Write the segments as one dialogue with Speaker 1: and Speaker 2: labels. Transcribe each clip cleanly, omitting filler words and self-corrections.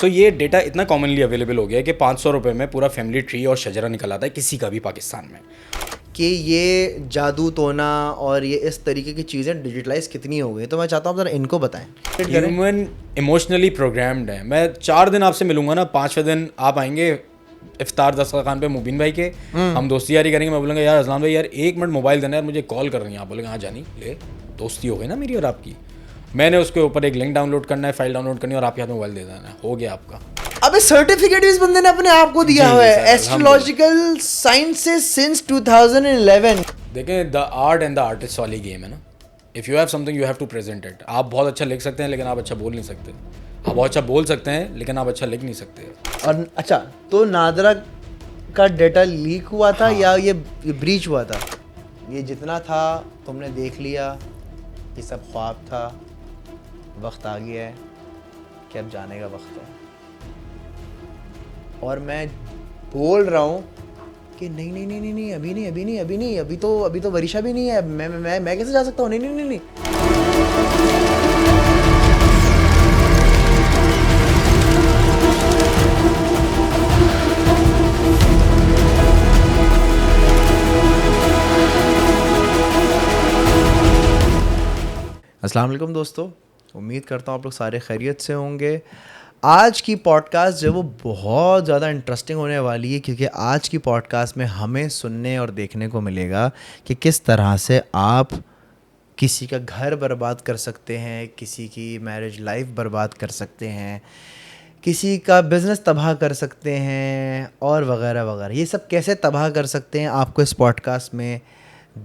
Speaker 1: तो ये डेटा इतना कॉमनली अवेलेबल हो गया है कि 500 रुपये में पूरा फैमिली ट्री और शजरा निकल आता है किसी का भी पाकिस्तान में।
Speaker 2: कि ये जादू टोना और ये इस तरीके की चीज़ें डिजिटलाइज कितनी हो गई, तो मैं चाहता हूँ ज़रा इनको बताएं।
Speaker 1: ह्यूमन इमोशनली प्रोग्राम्ड है। मैं 4 दिन आपसे मिलूंगा ना, 5वें दिन आप आएंगे इफ्तार दस्तरखान पे मुबीन भाई के, हम दोस्ती यारी करेंगे। मैं बोलूँगा यार अज़लान भाई यार 1 मिनट मोबाइल देना है, मुझे कॉल कर रही है। आप बोलेंगे हाँ जानी ले, दोस्ती हो गई ना मेरी और आपकी। मैंने उसके ऊपर एक लिंक डाउनलोड करना है, फाइल डाउनलोड करनी है और आपके हाथ में मोबाइल दे देना है, हो गया आपका।
Speaker 2: अबे सर्टिफिकेट भी इस बंदे ने अपने आप को दिया हुआ है, एस्ट्रोलॉजिकल साइंसेस सिंस 2011।
Speaker 1: देखें, the art and the artist वाली गेम है ना। If you have something you have to present it. आप बहुत अच्छा लिख सकते हैं लेकिन आप अच्छा बोल नहीं सकते। आप बहुत अच्छा बोल सकते हैं लेकिन आप अच्छा लिख नहीं सकते।
Speaker 2: और अच्छा, तो नादरा का डेटा लीक हुआ था या ये ब्रीच हुआ था? ये जितना था तुमने देख लिया, ये सब ख्वाब था, वक्त आ गया है कि अब जाने का वक्त है। और मैं बोल रहा हूँ कि नहीं नहीं नहीं नहीं नहीं, अभी नहीं अभी नहीं अभी नहीं, अभी तो वरीशा भी नहीं है। मैं कैसे जा सकता हूँ? नहीं नहीं नहीं नहीं। अस्सलाम वालेकुम दोस्तों, उम्मीद करता हूँ आप लोग सारे खैरियत से होंगे। आज की पॉडकास्ट जो वो बहुत ज़्यादा इंटरेस्टिंग होने वाली है, क्योंकि आज की पॉडकास्ट में हमें सुनने और देखने को मिलेगा कि किस तरह से आप किसी का घर बर्बाद कर सकते हैं, किसी की मैरिज लाइफ बर्बाद कर सकते हैं, किसी का बिज़नेस तबाह कर सकते हैं और वगैरह वगैरह। ये सब कैसे तबाह कर सकते हैं आपको इस पॉडकास्ट में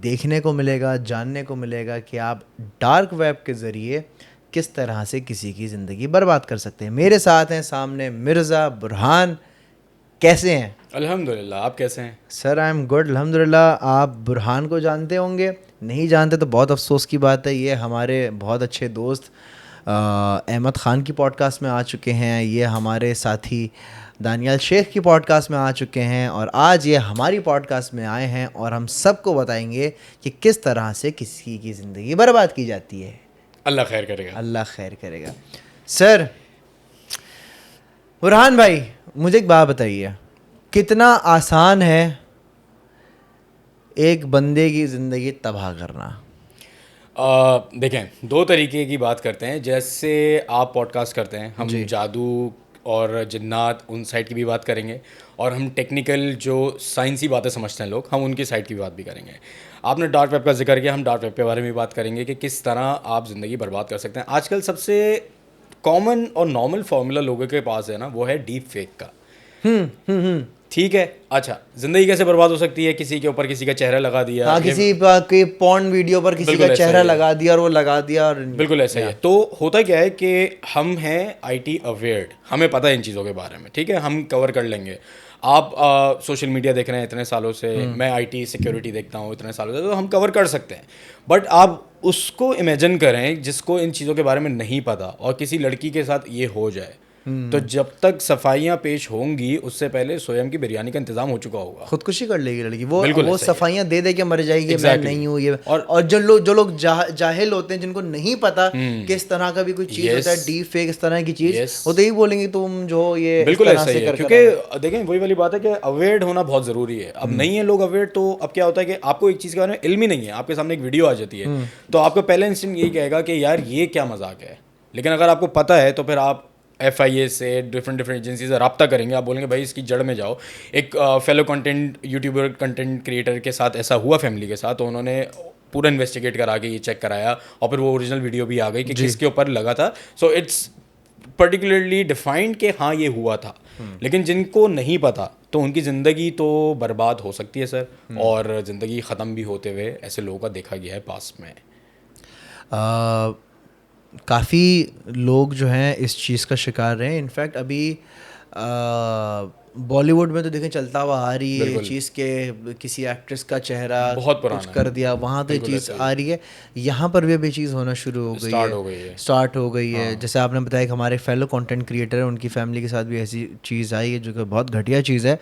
Speaker 2: देखने को मिलेगा, जानने को मिलेगा कि आप डार्क वेब के ज़रिए किस तरह से किसी की ज़िंदगी बर्बाद कर सकते हैं। मेरे साथ हैं सामने मिर्ज़ा, बुरहान। कैसे हैं?
Speaker 1: अल्हम्दुलिल्लाह, आप कैसे हैं?
Speaker 2: सर आई एम गुड अल्हम्दुलिल्लाह। आप बुरहान को जानते होंगे, नहीं जानते तो बहुत अफसोस की बात है। ये हमारे बहुत अच्छे दोस्त अहमद ख़ान की पॉडकास्ट में आ चुके हैं, ये हमारे साथी दानियाल शेख की पॉडकास्ट में आ चुके हैं और आज ये हमारी पॉडकास्ट में आए हैं और हम सबको बताएंगे कि किस तरह से किसी की ज़िंदगी बर्बाद की जाती है।
Speaker 1: अल्लाह खैर करेगा।
Speaker 2: अल्लाह खैर करेगा। सर बुरहान भाई, मुझे एक बात बताइए, कितना आसान है एक बंदे की ज़िंदगी तबाह करना?
Speaker 1: देखें, 2 तरीके की बात करते हैं। जैसे आप पॉडकास्ट करते हैं, हम जादू और जिन्नात उन साइड की भी बात करेंगे और हम टेक्निकल जो साइंसी बातें समझते हैं लोग, हम उनकी साइड की भी बात भी करेंगे। आपने डार्क वेब का जिक्र किया, हम डार्क वेब के बारे में भी बात करेंगे कि किस तरह आप ज़िंदगी बर्बाद कर सकते हैं। आजकल सबसे कॉमन और नॉर्मल फार्मूला लोगों के पास है ना, वो है डीप फेक का। ठीक है, अच्छा, जिंदगी कैसे बर्बाद हो सकती है? किसी के ऊपर किसी का चेहरा लगा दिया,
Speaker 2: हाँ, किसी के पॉर्न वीडियो पर किसी का चेहरा लगा दिया और वो लगा दिया और
Speaker 1: बिल्कुल ऐसा ही है। तो होता क्या है कि हम हैं IT अवेयर्ड, हमें पता है इन चीज़ों के बारे में, ठीक है, हम कवर कर लेंगे। आप सोशल मीडिया देख रहे हैं इतने सालों से, मैं IT सिक्योरिटी देखता हूँ इतने सालों से, तो हम कवर कर सकते हैं। बट आप उसको इमेजिन करें जिसको इन चीज़ों के बारे में नहीं पता और किसी लड़की के साथ ये हो जाए, तो जब तक सफाइयाँ पेश होंगी उससे पहले स्वयं की बिरयानी का इंतजाम हो चुका होगा।
Speaker 2: खुदकुशी कर लेगी लड़की, वो सफाइयाँ दे के मर जाएगी। मैं नहीं हूँ ये। और जो लोग जाहिल होते हैं, जिनको नहीं पता किस तरह का भी कोई चीज़ होता है, डीप फेक इस तरह की चीज़, वो तो यही बोलेंगे तुम जो ये
Speaker 1: बिल्कुल ऐसा ही है। क्योंकि देखें, वही वाली बात है कि अवेयर्ड होना बहुत ज़रूरी है। अब नहीं है लोग अवेयर्ड, तो अब क्या होता है कि आपको एक चीज़ के बारे में इल्म ही नहीं है, आपके सामने एक वीडियो आ जाती है तो आपका पहला इंस्टिंक्ट यही कहेगा कि यार ये क्या मजाक है। लेकिन अगर आपको पता है तो फिर आप FIA से डिफरेंट एजेंसी से रब्ता करेंगे, आप बोलेंगे भाई इसकी जड़ में जाओ। एक fellow content YouTuber content creator के साथ ऐसा हुआ फैमिली के साथ, तो उन्होंने पूरा इन्वेस्टिगेट करा के ये चेक कराया और फिर वो ओरिजिनल वीडियो भी आ गई कि किसके ऊपर लगा था। सो इट्स पर्टिकुलरली डिफाइंड कि हाँ ये हुआ था। लेकिन जिनको नहीं पता तो उनकी ज़िंदगी तो बर्बाद हो सकती है सर, और ज़िंदगी ख़त्म भी होते हुए ऐसे लोगों का देखा गया है पास में।
Speaker 2: काफ़ी लोग जो हैं इस चीज़ का शिकार रहे हैं। इनफैक्ट अभी बॉलीवुड में तो देखें चलता हुआ आ रही है ये चीज़ के किसी एक्ट्रेस का चेहरा
Speaker 1: बहुत
Speaker 2: कुछ कर दिया, वहाँ तो ये चीज़ आ रही है। यहाँ पर भी चीज़ होना शुरू हो गई है, स्टार्ट हो गई है। जैसे आपने बताया कि हमारे फेलो कंटेंट क्रिएटर हैं, उनकी फैमिली के साथ भी ऐसी चीज़ आई है जो कि बहुत घटिया चीज़ है।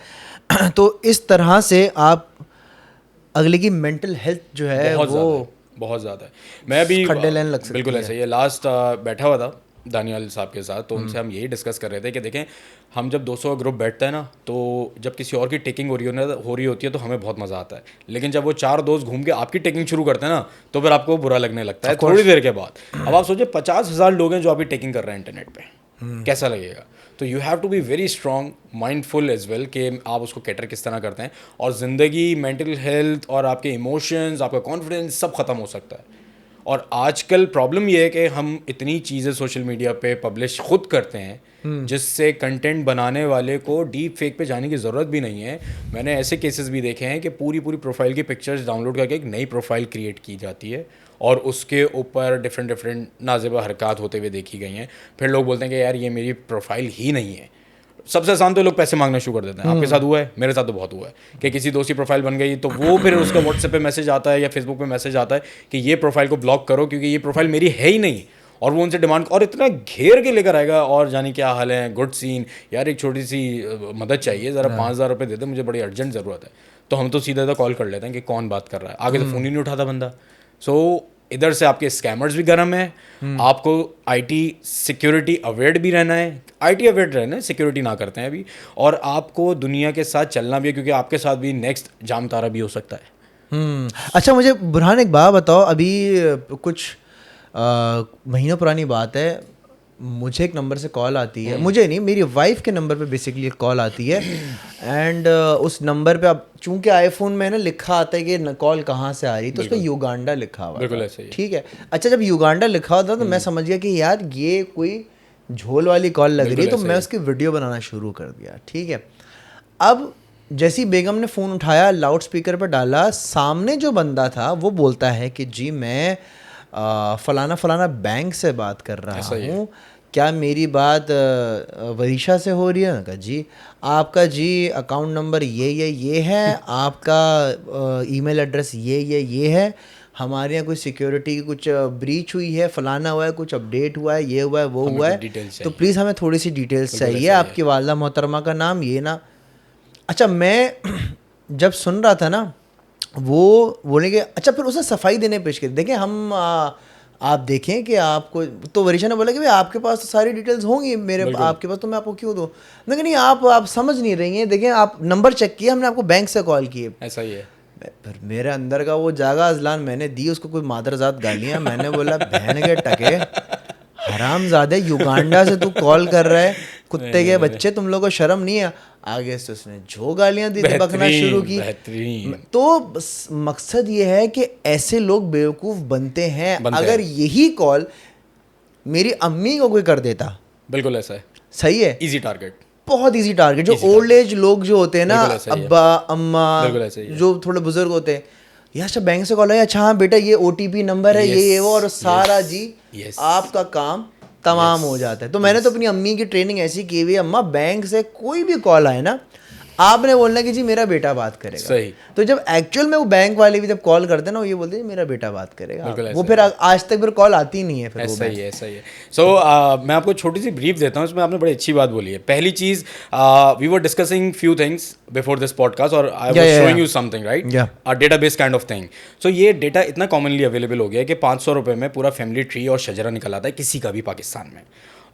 Speaker 2: तो इस तरह से आप अगले की मेंटल हेल्थ जो है वो
Speaker 1: बहुत ज़्यादा है। मैं भी
Speaker 2: खड्डे लेने लग सकती है।
Speaker 1: बिल्कुल ऐसा ही है। लास्ट बैठा हुआ था दानियाल साहब के साथ, तो उनसे हम यही डिस्कस कर रहे थे कि देखें, हम जब 200 का ग्रुप बैठता है ना, तो जब किसी और की टेकिंग हो रही होती है तो हमें बहुत मज़ा आता है, लेकिन जब वो 4 दोस्त घूम के आपकी टेकिंग शुरू करते हैं ना, तो फिर आपको बुरा लगने लगता है थोड़ी देर के बाद। अब आप सोचिए 50,000 लोग हैं जो आपकी टेकिंग कर रहे हैं इंटरनेट पे, कैसा लगेगा? तो you have to be very strong, mindful as well कि आप उसको कैटर किस तरह करते हैं। और ज़िंदगी, मेंटल हेल्थ और आपके इमोशंस, आपका कॉन्फिडेंस सब ख़त्म हो सकता है। और आजकल प्रॉब्लम ये है कि हम इतनी चीज़ें सोशल मीडिया पे पब्लिश खुद करते हैं जिससे कंटेंट बनाने वाले को डीप फेक पे जाने की ज़रूरत भी नहीं है। मैंने ऐसे केसेस भी देखे हैं कि पूरी प्रोफाइल की पिक्चर्स डाउनलोड करके एक नई प्रोफाइल क्रिएट की जाती है और उसके ऊपर डिफरेंट नाज़ेबा हरकत होते हुए देखी गई हैं। फिर लोग बोलते हैं कि यार ये मेरी प्रोफाइल ही नहीं है। सबसे आसान तो लोग पैसे मांगना शुरू कर देते हैं। आपके साथ हुआ है, मेरे साथ तो बहुत हुआ है कि किसी दोस्त की प्रोफाइल बन गई तो वो फिर उसका व्हाट्सएप पे मैसेज आता है या फेसबुक पे मैसेज आता है कि ये प्रोफाइल को ब्लॉक करो क्योंकि ये प्रोफाइल मेरी है ही नहीं। और वो उनसे डिमांड और इतना घेर के लेकर आएगा और जाने क्या हाल है, गुड सीन, यार एक छोटी सी मदद चाहिए, ज़रा 5,000 रुपये दे दे, मुझे बड़ी अर्जेंट ज़रूरत है। तो हम तो सीधा कॉल कर लेते हैं कि कौन बात कर रहा है, आगे से फ़ोन ही नहीं उठाता बंदा। सो इधर से आपके स्कैमर्स भी गर्म है, आपको आईटी सिक्योरिटी अवेयर भी रहना है, आईटी अवेयर रहना है, सिक्योरिटी ना करते हैं अभी, और आपको दुनिया के साथ चलना भी है क्योंकि आपके साथ भी नेक्स्ट जाम तारा भी हो सकता है।
Speaker 2: अच्छा, मुझे बुरहान एक बात बताओ, अभी कुछ महीनों पुरानी बात है, मुझे एक नंबर से कॉल आती है, मुझे नहीं, मेरी वाइफ के नंबर पे बेसिकली एक कॉल आती है एंड उस नंबर पे अब चूंकि आईफोन में ना लिखा आता है कि कॉल कहाँ से आ रही, तो उसमें युगांडा लिखा हुआ
Speaker 1: बिल्कुल ऐसे ही,
Speaker 2: ठीक है। अच्छा, जब युगांडा लिखा होता तो मैं समझ गया कि यार ये कोई झोल वाली कॉल लग रही है, तो मैं उसकी वीडियो बनाना शुरू कर दिया, ठीक है। अब जैसी बेगम ने फ़ोन उठाया, लाउड स्पीकर पर डाला, सामने जो बंदा था वो बोलता है कि जी मैं फलाना फलाना बैंक से बात कर रहा हूँ, क्या मेरी बात वरीशा से हो रही है? कहा जी, आपका जी अकाउंट नंबर ये है, आपका ईमेल एड्रेस ये है, हमारे यहाँ कोई सिक्योरिटी की कुछ ब्रीच हुई है, फलाना हुआ है, कुछ अपडेट हुआ है, ये हुआ है, वो हुआ है, तो प्लीज़ हमें थोड़ी सी डिटेल्स चाहिए, आपकी वालदा मोहतरमा का नाम ये ना। अच्छा, मैं जब सुन रहा था ना, वो बोले कि अच्छा, फिर उसने सफाई देने पेश की, देखें हम आप देखें कि आपको, तो वरीशा ने बोला कि भाई आपके पास तो सारी डिटेल्स होंगी मेरे आपके पास, तो मैं आपको क्यों दूँ? मैं नहीं, आप समझ नहीं रही हैं, देखें आप नंबर चेक किया, हमने आपको बैंक से कॉल की है।
Speaker 1: ऐसा ही है।
Speaker 2: फिर मेरे अंदर का वो जागा अजलान, मैंने दी उसको कोई मादरजात गालियाँ, मैंने बोला बहन के टके हरामजादे, युगांडा से तू कॉल कर रहा है, कुत्ते के बच्चे, तुम लोगों को शर्म नहीं है? आगे से उसने जो गालियां दी, बकना शुरू की। तो मकसद ये है कि ऐसे लोग बेवकूफ़ बनते हैं। अगर यही कॉल मेरी अम्मी को कोई कर देता,
Speaker 1: बिल्कुल ऐसा है,
Speaker 2: सही है,
Speaker 1: इजी टारगेट,
Speaker 2: बहुत इजी टारगेट। जो ओल्ड एज लोग जो होते हैं ना, अब्बा अम्मा, जो थोड़े बुजुर्ग होते हैं, यार अच्छा बैंक से कॉल है, अच्छा हाँ बेटा ये OTP नंबर है, ये वो, और सारा जी आपका काम तमाम हो जाता है। तो मैंने तो अपनी अम्मी की ट्रेनिंग ऐसी की हुई है, अम्मा बैंक से कोई भी कॉल आए ना, आपने बोलना कि जी मेरा बेटा बात करेगा।
Speaker 1: सही।
Speaker 2: तो जब एक्चुअल में वो बैंक वाले भी जब कॉल करते हैं ना, वो ये बोलते हैं मेरा बेटा बात करेगा, वो फिर आज तक फिर कॉल आती नहीं है। फिर
Speaker 1: ऐसा ही है, ऐसा ही है। सो मैं आपको छोटी सी ब्रीफ देता हूँ, इसमें आपने बड़ी अच्छी बात बोली है। पहली चीज़, we were discussing few things before this podcast और I was showing you something, right, a database kind of thing. So ये डेटा इतना कॉमनली अवेलेबल हो गया है कि 500 रुपये में पूरा फैमिली ट्री और शजरा निकल आता है किसी का भी पाकिस्तान में।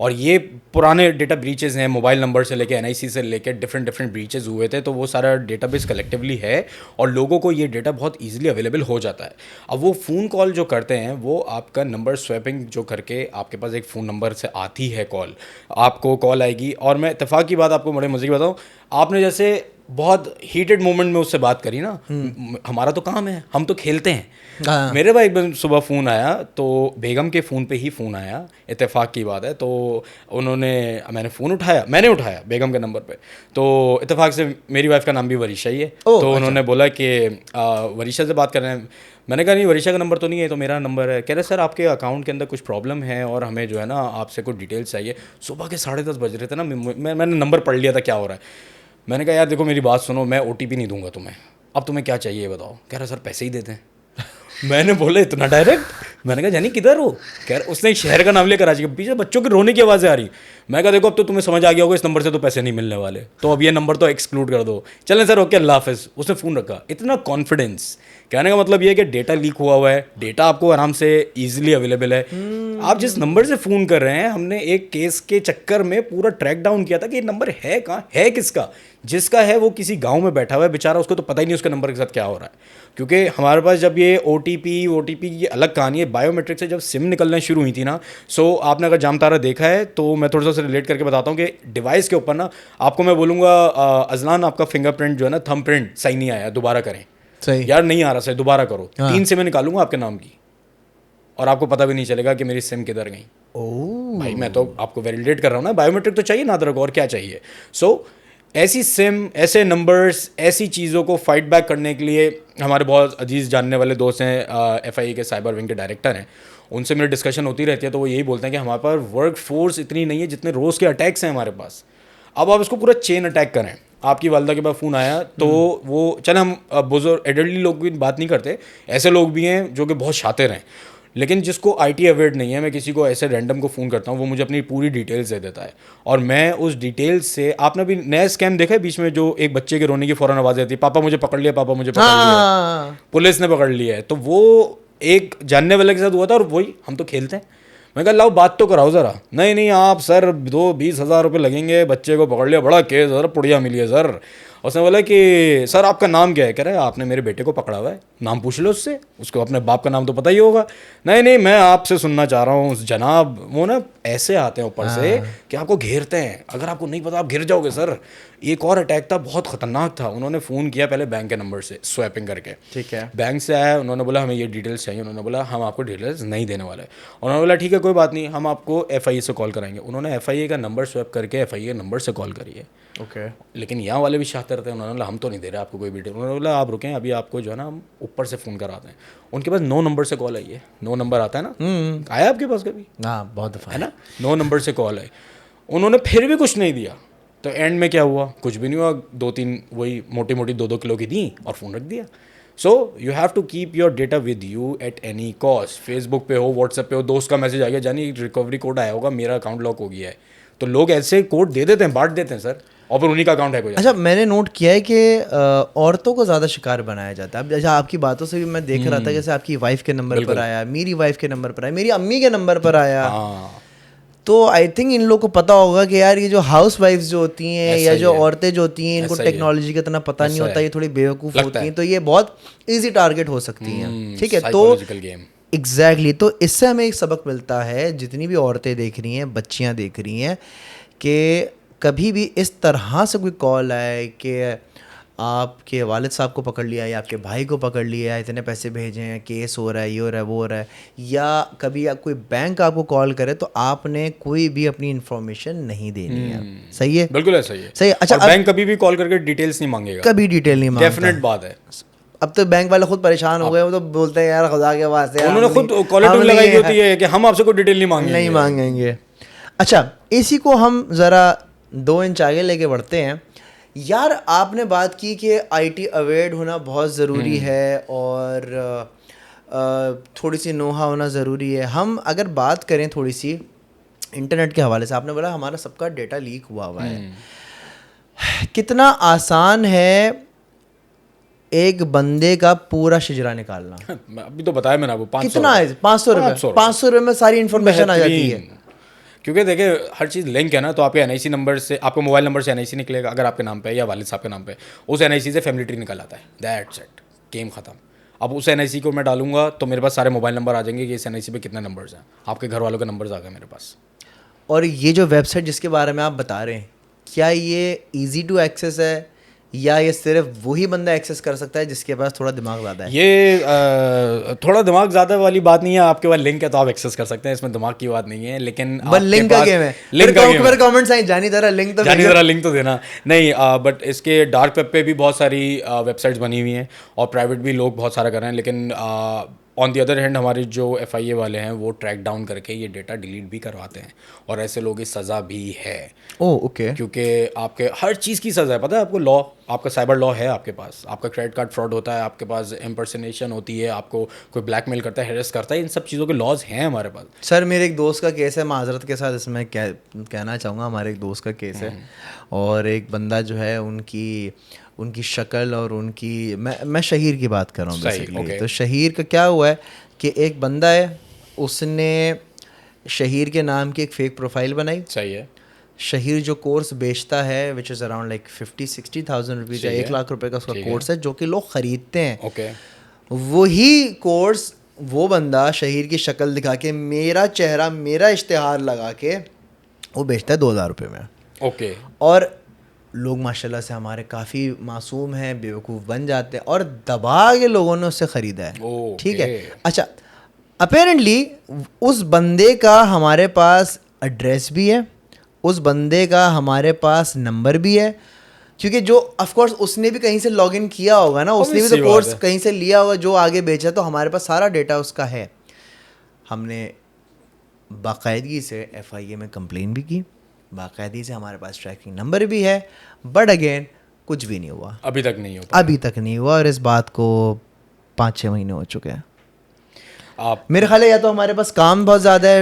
Speaker 1: और ये पुराने डेटा ब्रीचेस हैं, मोबाइल नंबर से लेके NIC से लेके डिफरेंट ब्रीचेस हुए थे, तो वो सारा डेटाबेस कलेक्टिवली है और लोगों को ये डेटा बहुत इजीली अवेलेबल हो जाता है। अब वो फ़ोन कॉल जो करते हैं, वो आपका नंबर स्वैपिंग जो करके आपके पास एक फ़ोन नंबर से आती है कॉल, आपको कॉल आएगी। और मैं इत्तेफाक की बात आपको बड़े मज़े की बताऊँ, आपने जैसे बहुत हीटेड मोमेंट में उससे बात करी ना, हमारा तो काम है, हम तो खेलते हैं। मेरे भाई एक सुबह फ़ोन आया, तो बेगम के फ़ोन पे ही फ़ोन आया, इत्तेफाक की बात है, तो मैंने फ़ोन उठाया, बेगम के नंबर पे, तो इत्तेफाक से मेरी वाइफ का नाम भी वरीशा ही है, तो उन्होंने बोला कि वरीशा से बात कर रहे हैं। मैंने कहा नहीं, वरीशा का नंबर तो नहीं है, तो मेरा नंबर है। कह रहे सर आपके अकाउंट के अंदर कुछ प्रॉब्लम है और हमें जो है ना आपसे कुछ डिटेल्स चाहिए। सुबह के 10:30 बज रहे थे ना, मैंने नंबर पढ़ लिया था क्या हो रहा है। मैंने कहा यार देखो मेरी बात सुनो, मैं OTP नहीं दूंगा तुम्हें, अब तुम्हें क्या चाहिए बताओ। कह रहा सर पैसे ही देते हैं। मैंने बोला इतना डायरेक्ट? मैंने कहा जानी किधर हो? कह रहा, उसने शहर का नाम ले, कराची के पीछे बच्चों की रोने की आवाज़ें आ रही। मैं कहा देखो अब तो तुम्हें समझ आ गया होगा इस नंबर से तो पैसे नहीं मिलने वाले, तो अब ये नंबर तो एक्सक्लूड कर दो। चलें सर, ओके, अल्लाह हाफिज़। उसने फ़ोन रखा। इतना कॉन्फिडेंस, कहने का मतलब ये है कि डेटा लीक हुआ है, डेटा आपको आराम से ईजिली अवेलेबल है। आप जिस नंबर से फ़ोन कर रहे हैं, हमने एक केस के चक्कर में पूरा ट्रैक डाउन किया था कि ये नंबर है कहाँ, है किसका। जिसका है वो किसी गांव में बैठा हुआ है बेचारा, उसको तो पता ही नहीं उसके नंबर के साथ क्या हो रहा है। क्योंकि हमारे पास जब ये OTP की अलग कहानी है, बायोमेट्रिक से जब सिम निकलना शुरू हुई थी ना, सो आपने अगर जामतारा देखा है तो मैं थोड़ा सा रिलेट करके बताता हूँ कि डिवाइस के ऊपर ना आपको मैं बोलूँगा अजलान, आपका फिंगरप्रिंट जो है ना, थंब प्रिंट सही नहीं आया, दोबारा करें।
Speaker 2: सही
Speaker 1: यार नहीं आ रहा सही, दोबारा करो।
Speaker 2: हाँ।
Speaker 1: 3 सिमें निकालूंगा आपके नाम की और आपको पता भी नहीं चलेगा कि मेरी सिम किधर गई।
Speaker 2: ओह
Speaker 1: भाई मैं तो आपको वैलिडेट कर रहा हूँ ना, बायोमेट्रिक तो चाहिए ना अदरक, और क्या चाहिए। सो ऐसी सिम, ऐसे नंबर्स, ऐसी चीज़ों को फाइट बैक करने के लिए हमारे बहुत अजीज़ जानने वाले दोस्त हैं, FIA के साइबर विंग के डायरेक्टर हैं, उनसे मेरी डिस्कशन होती रहती है। तो वो यही बोलते हैं कि हमारे पास वर्क फोर्स इतनी नहीं है जितने रोज़ के अटैक्स हैं हमारे पास। अब आप इसको पूरा चेन अटैक करें। आपकी वालदा के पास फ़ोन आया तो वो, चले हम बुजुर्ग एडल्टली लोग की बात नहीं करते, ऐसे लोग भी हैं जो कि बहुत शातिर हैं, लेकिन जिसको IT अवेयर नहीं है, मैं किसी को ऐसे रैंडम को फ़ोन करता हूँ, वो मुझे अपनी पूरी डिटेल्स दे देता है और मैं उस डिटेल्स से, आपने भी नया स्कैम देखा है बीच में, जो एक बच्चे के रोने की फ़ौरन आवाज़ आती है, पापा मुझे पकड़ लिया, पापा मुझे पकड़ लिया, पुलिस ने पकड़ लिया है। तो वो एक जानने वाले के साथ हुआ था और वही हम तो खेलते हैं। मैं कहा लाओ बात तो कराओ ज़रा। नहीं नहीं आप सर 20,000 रुपये लगेंगे, बच्चे को पकड़ लिया, बड़ा केस सर, पुड़िया मिली है सर। उसने बोला कि सर आपका नाम क्या है? कह रहा है आपने मेरे बेटे को पकड़ा हुआ है, नाम पूछ लो उससे, उसको अपने बाप का नाम तो पता ही होगा। नहीं नहीं मैं आपसे सुनना चाह रहा हूँ जनाब। वो ना ऐसे आते हैं ऊपर से कि आपको घेरते हैं, अगर आपको नहीं पता आप घिर जाओगे सर। एक और अटैक था, बहुत ख़तरनाक था। उन्होंने फ़ोन किया पहले बैंक के नंबर से स्वैपिंग करके,
Speaker 2: ठीक है,
Speaker 1: बैंक से आया, उन्होंने बोला हमें ये डिटेल्स चाहिए। उन्होंने बोला हम आपको डिटेल्स नहीं देने वाले। उन्होंने बोला ठीक है कोई बात नहीं, हम आपको FIA से कॉल कराएंगे। उन्होंने FIA का नंबर स्वैप करके FIA नंबर से कॉल करिए।
Speaker 2: ओके।
Speaker 1: लेकिन यहाँ वाले भी शातिर थे, उन्होंने बोला हम तो नहीं दे रहे आपको कोई डिटेल। उन्होंने बोला आप रुकें, अभी आपको जो है ना हम ऊपर से फ़ोन कराते हैं। उनके पास 9 नंबर से कॉल आई है। 9 नंबर आता है ना, आया आपके पास कभी?
Speaker 2: हाँ बहुत दफ़ा
Speaker 1: है ना, 9 नंबर से कॉल आई। उन्होंने फिर भी कुछ नहीं दिया, तो एंड में क्या हुआ? कुछ भी नहीं हुआ। 2-3 वही मोटी मोटी 2-2 किलो की दी और फ़ोन रख दिया। So you have to keep your data with you at any cost. Facebook पे हो, व्हाट्सएप पे हो, दोस्त का मैसेज आ गया, जानी रिकवरी कोड आया होगा, मेरा अकाउंट लॉक हो गया है, तो लोग ऐसे कोड दे देते हैं, बांट देते हैं सर, और फिर उन्हीं का अकाउंट हैक हो जाता है।
Speaker 2: अच्छा, मैंने नोट किया है कि औरतों को ज़्यादा शिकार बनाया जाता है। अब जैसे आपकी बातों से भी मैं देख रहा था, जैसे आपकी वाइफ के नंबर पर आया, मेरी वाइफ के नंबर पर आया, मेरी अम्मी के नंबर पर आया।
Speaker 1: हाँ,
Speaker 2: तो आई थिंक इन लोग को पता होगा कि यार ये जो हाउस वाइफ्स जो होती हैं या जो औरतें जो होती हैं, इनको टेक्नोलॉजी का इतना पता नहीं होता, ये थोड़ी बेवकूफ़ होती हैं, तो ये बहुत ईजी टारगेट हो सकती हैं। ठीक है, तो एग्जैक्टली, तो इससे हमें एक सबक मिलता है, जितनी भी औरतें देख रही हैं, बच्चियां देख रही हैं, कि कभी भी इस तरह से कोई कॉल आए कि आपके वालिद साहब को पकड़ लिया या आपके भाई को पकड़ लिया, इतने पैसे भेजे हैं, केस हो रहा है, ये हो रहा है, वो हो रहा है, या कभी कोई बैंक आपको कॉल करे, तो आपने कोई भी अपनी इन्फॉर्मेशन नहीं देनी है। सही है?
Speaker 1: बिल्कुल है, सही है,
Speaker 2: सही है। अच्छा,
Speaker 1: बैंक कभी भी कॉल करके डिटेल्स नहीं मांगेगा,
Speaker 2: कभी डिटेल नहीं मांगता,
Speaker 1: डेफिनेट बात है।
Speaker 2: अब तो बैंक वाले खुद परेशान हो गए, वो तो बोलते हैं यार खुदा के वास्ते,
Speaker 1: उन्होंने खुद कॉलर ट्यून लगाई होती है कि हम आपसे कोई डिटेल नहीं
Speaker 2: मांगेंगे। अच्छा, इसी को हम ज़रा 2 इंच आगे लेके बढ़ते हैं। यार आपने बात की कि IT अवेयर होना बहुत ज़रूरी है और थोड़ी सी नोहा होना ज़रूरी है। हम अगर बात करें थोड़ी सी इंटरनेट के हवाले से, आपने बोला हमारा सबका डेटा लीक हुआ है, कितना आसान है एक बंदे का पूरा शिजरा निकालना?
Speaker 1: अभी तो बताया मैंने आपको, 500
Speaker 2: कितना है? 500 रुपये। 500 रुपये में सारी इन्फॉर्मेशन आ जाती है।
Speaker 1: क्योंकि देखिए हर चीज़ लिंक है ना, तो आपके NIC नंबर से, आपको मोबाइल नंबर से NIC निकलेगा अगर आपके नाम पे है या वालिद साहब के नाम पे, उस NIC से फैमिली ट्री निकल आता है, दैट्स इट, गेम ख़त्म। अब उस NIC को मैं डालूंगा तो मेरे पास सारे मोबाइल नंबर आ जाएंगे कि इस NIC पे कितने नंबर्स हैं, आपके घर वालों के नंबर्स आ गए मेरे पास।
Speaker 2: और ये जो वेबसाइट जिसके बारे में आप बता रहे हैं, क्या ये ईजी टू एक्सेस है या ये सिर्फ वही बंदा एक्सेस कर सकता है जिसके पास थोड़ा दिमाग ज़्यादा है?
Speaker 1: ये थोड़ा दिमाग ज़्यादा वाली बात नहीं है, आपके पास लिंक है तो आप एक्सेस कर सकते हैं, इसमें दिमाग की बात नहीं है। लेकिन
Speaker 2: लिंक का गेम है, लिंक का गेम है। कमेंट्स आए, जानी जरा लिंक तो
Speaker 1: देना नहीं, बट इसके डार्क वेब पे भी बहुत सारी वेबसाइट्स बनी हुई हैं और प्राइवेट भी लोग बहुत सारा कर रहे हैं, लेकिन ऑन दी अदर हैंड हमारे जो FIA वाले हैं वो ट्रैक डाउन करके ये डेटा डिलीट भी करवाते हैं और ऐसे लोगों की सज़ा भी है।
Speaker 2: Oh okay.
Speaker 1: क्योंकि आपके हर चीज़ की सज़ा है, पता है आपको, लॉ आपका साइबर लॉ है आपके पास, आपका क्रेडिट कार्ड फ्रॉड होता है, आपके पास इम्पर्सनेशन होती है, आपको कोई ब्लैकमेल करता है, हेरेस करता है, इन सब चीज़ों के लॉज हैं हमारे पास।
Speaker 2: सर मेरे एक दोस्त का केस है, माजरत के साथ इसमें कहना चाहूँगा, हमारे एक दोस्त का केस है और एक बंदा जो है उनकी शक्ल और उनकी मैं शहीर की बात कर रहा हूँ बेसिकली। तो शहीर का क्या हुआ है कि एक बंदा है, उसने शहीर के नाम की एक फेक प्रोफाइल बनाई।
Speaker 1: सही है।
Speaker 2: शहीर जो कोर्स बेचता है which is around like 50-60,000 rupees या 1 लाख रुपए का उसका कोर्स है जो कि लोग ख़रीदते हैं।
Speaker 1: ओके।
Speaker 2: वही कोर्स वो बंदा शहीर की शक्ल दिखा के, मेरा चेहरा, मेरा इश्तिहार लगा के वो बेचता है 2,000 रुपये में।
Speaker 1: ओके।
Speaker 2: और लोग माशाल्लाह से हमारे काफ़ी मासूम हैं, बेवकूफ़ बन जाते हैं और दबा के लोगों ने उससे ख़रीदा है। ठीक है। अच्छा, अपेरेंटली उस बंदे का हमारे पास एड्रेस भी है, उस बंदे का हमारे पास नंबर भी है, क्योंकि जो ऑफ कोर्स उसने भी कहीं से लॉगिन किया होगा ना, उसने भी तो कोर्स कहीं से लिया होगा जो आगे बेचा, तो हमारे पास सारा डेटा उसका है। हमने बाकायदगी से FIA में कंप्लेन भी की, बाकायदगी से हमारे पास ट्रैकिंग नंबर भी है, बट अगेन कुछ भी नहीं हुआ,
Speaker 1: अभी तक नहीं हुआ
Speaker 2: और इस बात को 5-6 महीने हो चुके हैं।
Speaker 1: आप
Speaker 2: मेरे ख्याल है या तो हमारे पास काम बहुत ज़्यादा है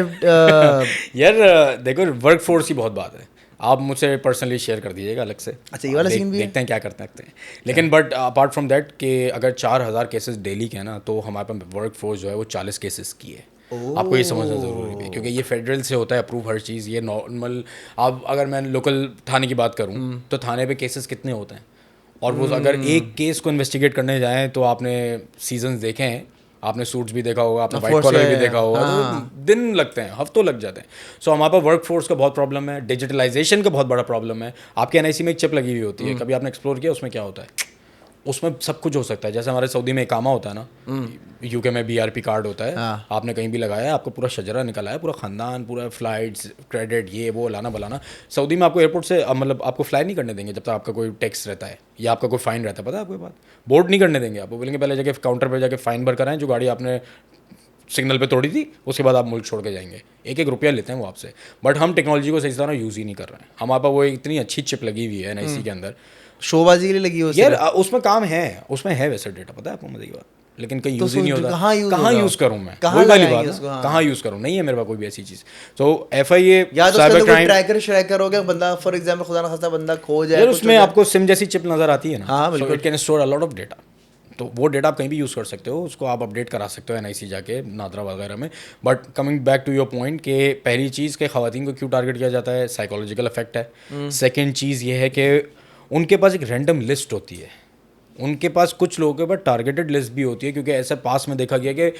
Speaker 1: यार देखो, वर्क फोर्स की बहुत बात है, आप मुझसे पर्सनली शेयर कर दीजिएगा अलग से।
Speaker 2: अच्छा, ये वाला सीन भी
Speaker 1: देखते हैं क्या करते हैं। लेकिन बट अपार्ट फ्रॉम दैट कि अगर 4,000 केसेस डेली के हैं ना, तो हमारे पास वर्क फोर्स जो है वो 40 केसेस की है। आपको ये समझना ज़रूरी है, क्योंकि ये फेडरल से होता है अप्रूव हर चीज़। ये नॉर्मल, आप अगर मैं लोकल थाने की बात करूँ तो थाने पे केसेस कितने होते हैं, और वो अगर एक केस को इन्वेस्टिगेट करने जाएँ तो आपने सीजन्स देखे हैं, आपने सूट्स भी देखा होगा, आपने वाइट कॉलर भी देखा होगा, तो दिन लगते हैं, हफ्तों लग जाते हैं। सो हमारे पास वर्क फोर्स का बहुत प्रॉब्लम है, डिजिटलाइजेशन का बहुत बड़ा प्रॉब्लम है। आपके NIC में एक चिप लगी हुई होती है, कभी आपने एक्सप्लोर किया उसमें क्या होता है? उसमें सब कुछ हो सकता है। जैसे हमारे सऊदी में इकामा होता है ना, UK में BRP कार्ड होता है, आपने कहीं भी लगाया, आपको पूरा शजरा निकला है, पूरा ख़ानदान, पूरा फ्लाइट्स, क्रेडिट, ये वो लाना बलाना। सऊदी में आपको एयरपोर्ट से मतलब आपको फ्लाई नहीं करने देंगे जब तक आपका कोई टैक्स रहता है या आपका कोई फ़ाइन रहता है, पता है आपको ये बात? बोर्ड नहीं करने देंगे, आपको बोलेंगे पहले जाके काउंटर पर जाके फ़ाइन भर कर आएँ, जो गाड़ी आपने सिग्नल पे तोड़ी थी, उसके बाद आप मुल्क छोड़ के जाएंगे। 1-1 रुपया लेते हैं वो आपसे। बट हम टेक्नोलॉजी को सही तरह यूज़ ही नहीं कर रहे हैं। हमारे पास वो इतनी अच्छी चिप लगी हुई है NIC के अंदर,
Speaker 2: शोबाजी के लिए लगी हो
Speaker 1: यार, उसमें काम है, उसमें है वैसे डेटा, पता है आपको मजे की बात, लेकिन कहीं यूज़ ही नहीं होता। कहाँ यूज़ करूँ मैं, वही वाली बात, कहाँ यूज़ करूँ, नहीं है मेरे पास कोई भी ऐसी चीज़। तो FIA
Speaker 2: साइबर क्राइम ट्रैकर श्रैकर हो गया, बंदा फॉर एग्जांपल खुदा ना खास्ता बंदा खो जाए,
Speaker 1: उसमें आपको सिम जैसी चिप नज़र आती है ना,
Speaker 2: हाँ बिल्कुल,
Speaker 1: it can store a lot of data. तो वो डेटा आप कहीं भी यूज़ कर सकते हो, उसको आप अपडेट करा सकते हो NIC जाके, नादरा वगैरह में। But coming back to your point कि पहली चीज़ के ख़वातीन को क्यों टारगेट किया जाता है, साइकोलॉजिकल इफेक्ट है। सेकेंड चीज़ ये है कि उनके पास एक रैंडम लिस्ट होती है, उनके पास कुछ लोगों के पास टारगेटेड लिस्ट भी होती है, क्योंकि ऐसा पास में देखा गया कि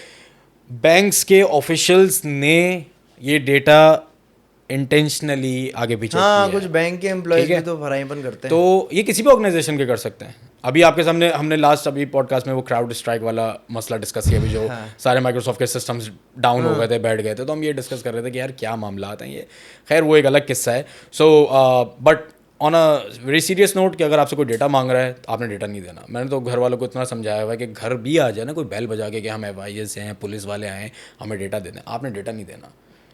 Speaker 1: बैंक्स के ऑफिशियल्स ने ये डेटा इंटेंशनली आगे पीछे
Speaker 2: किया, कुछ बैंक के एम्प्लॉयज भी तो भराईपन करते हैं।
Speaker 1: तो ये किसी भी ऑर्गेनाइजेशन के कर सकते हैं। अभी आपके सामने हमने लास्ट अभी पॉडकास्ट में वो क्राउड स्ट्राइक वाला मसला डिस्कस किया, अभी जो सारे माइक्रोसॉफ्ट के सिस्टम्स डाउन हो गए थे, बैठ गए थे, तो हम ये डिस्कस कर रहे थे कि यार क्या मामला आते हैं ये। खैर वो एक अलग किस्सा है। So but on a very serious note कि अगर आपसे कोई डेटा मांग रहा है तो आपने डेटा नहीं देना। मैंने तो घर वालों को इतना समझाया हुआ है कि घर भी आ जाए ना कोई बैल बजा के कि हम FIA से हैं, पुलिस वाले आए, हमें डेटा दे दें, आपने डेटा नहीं देना,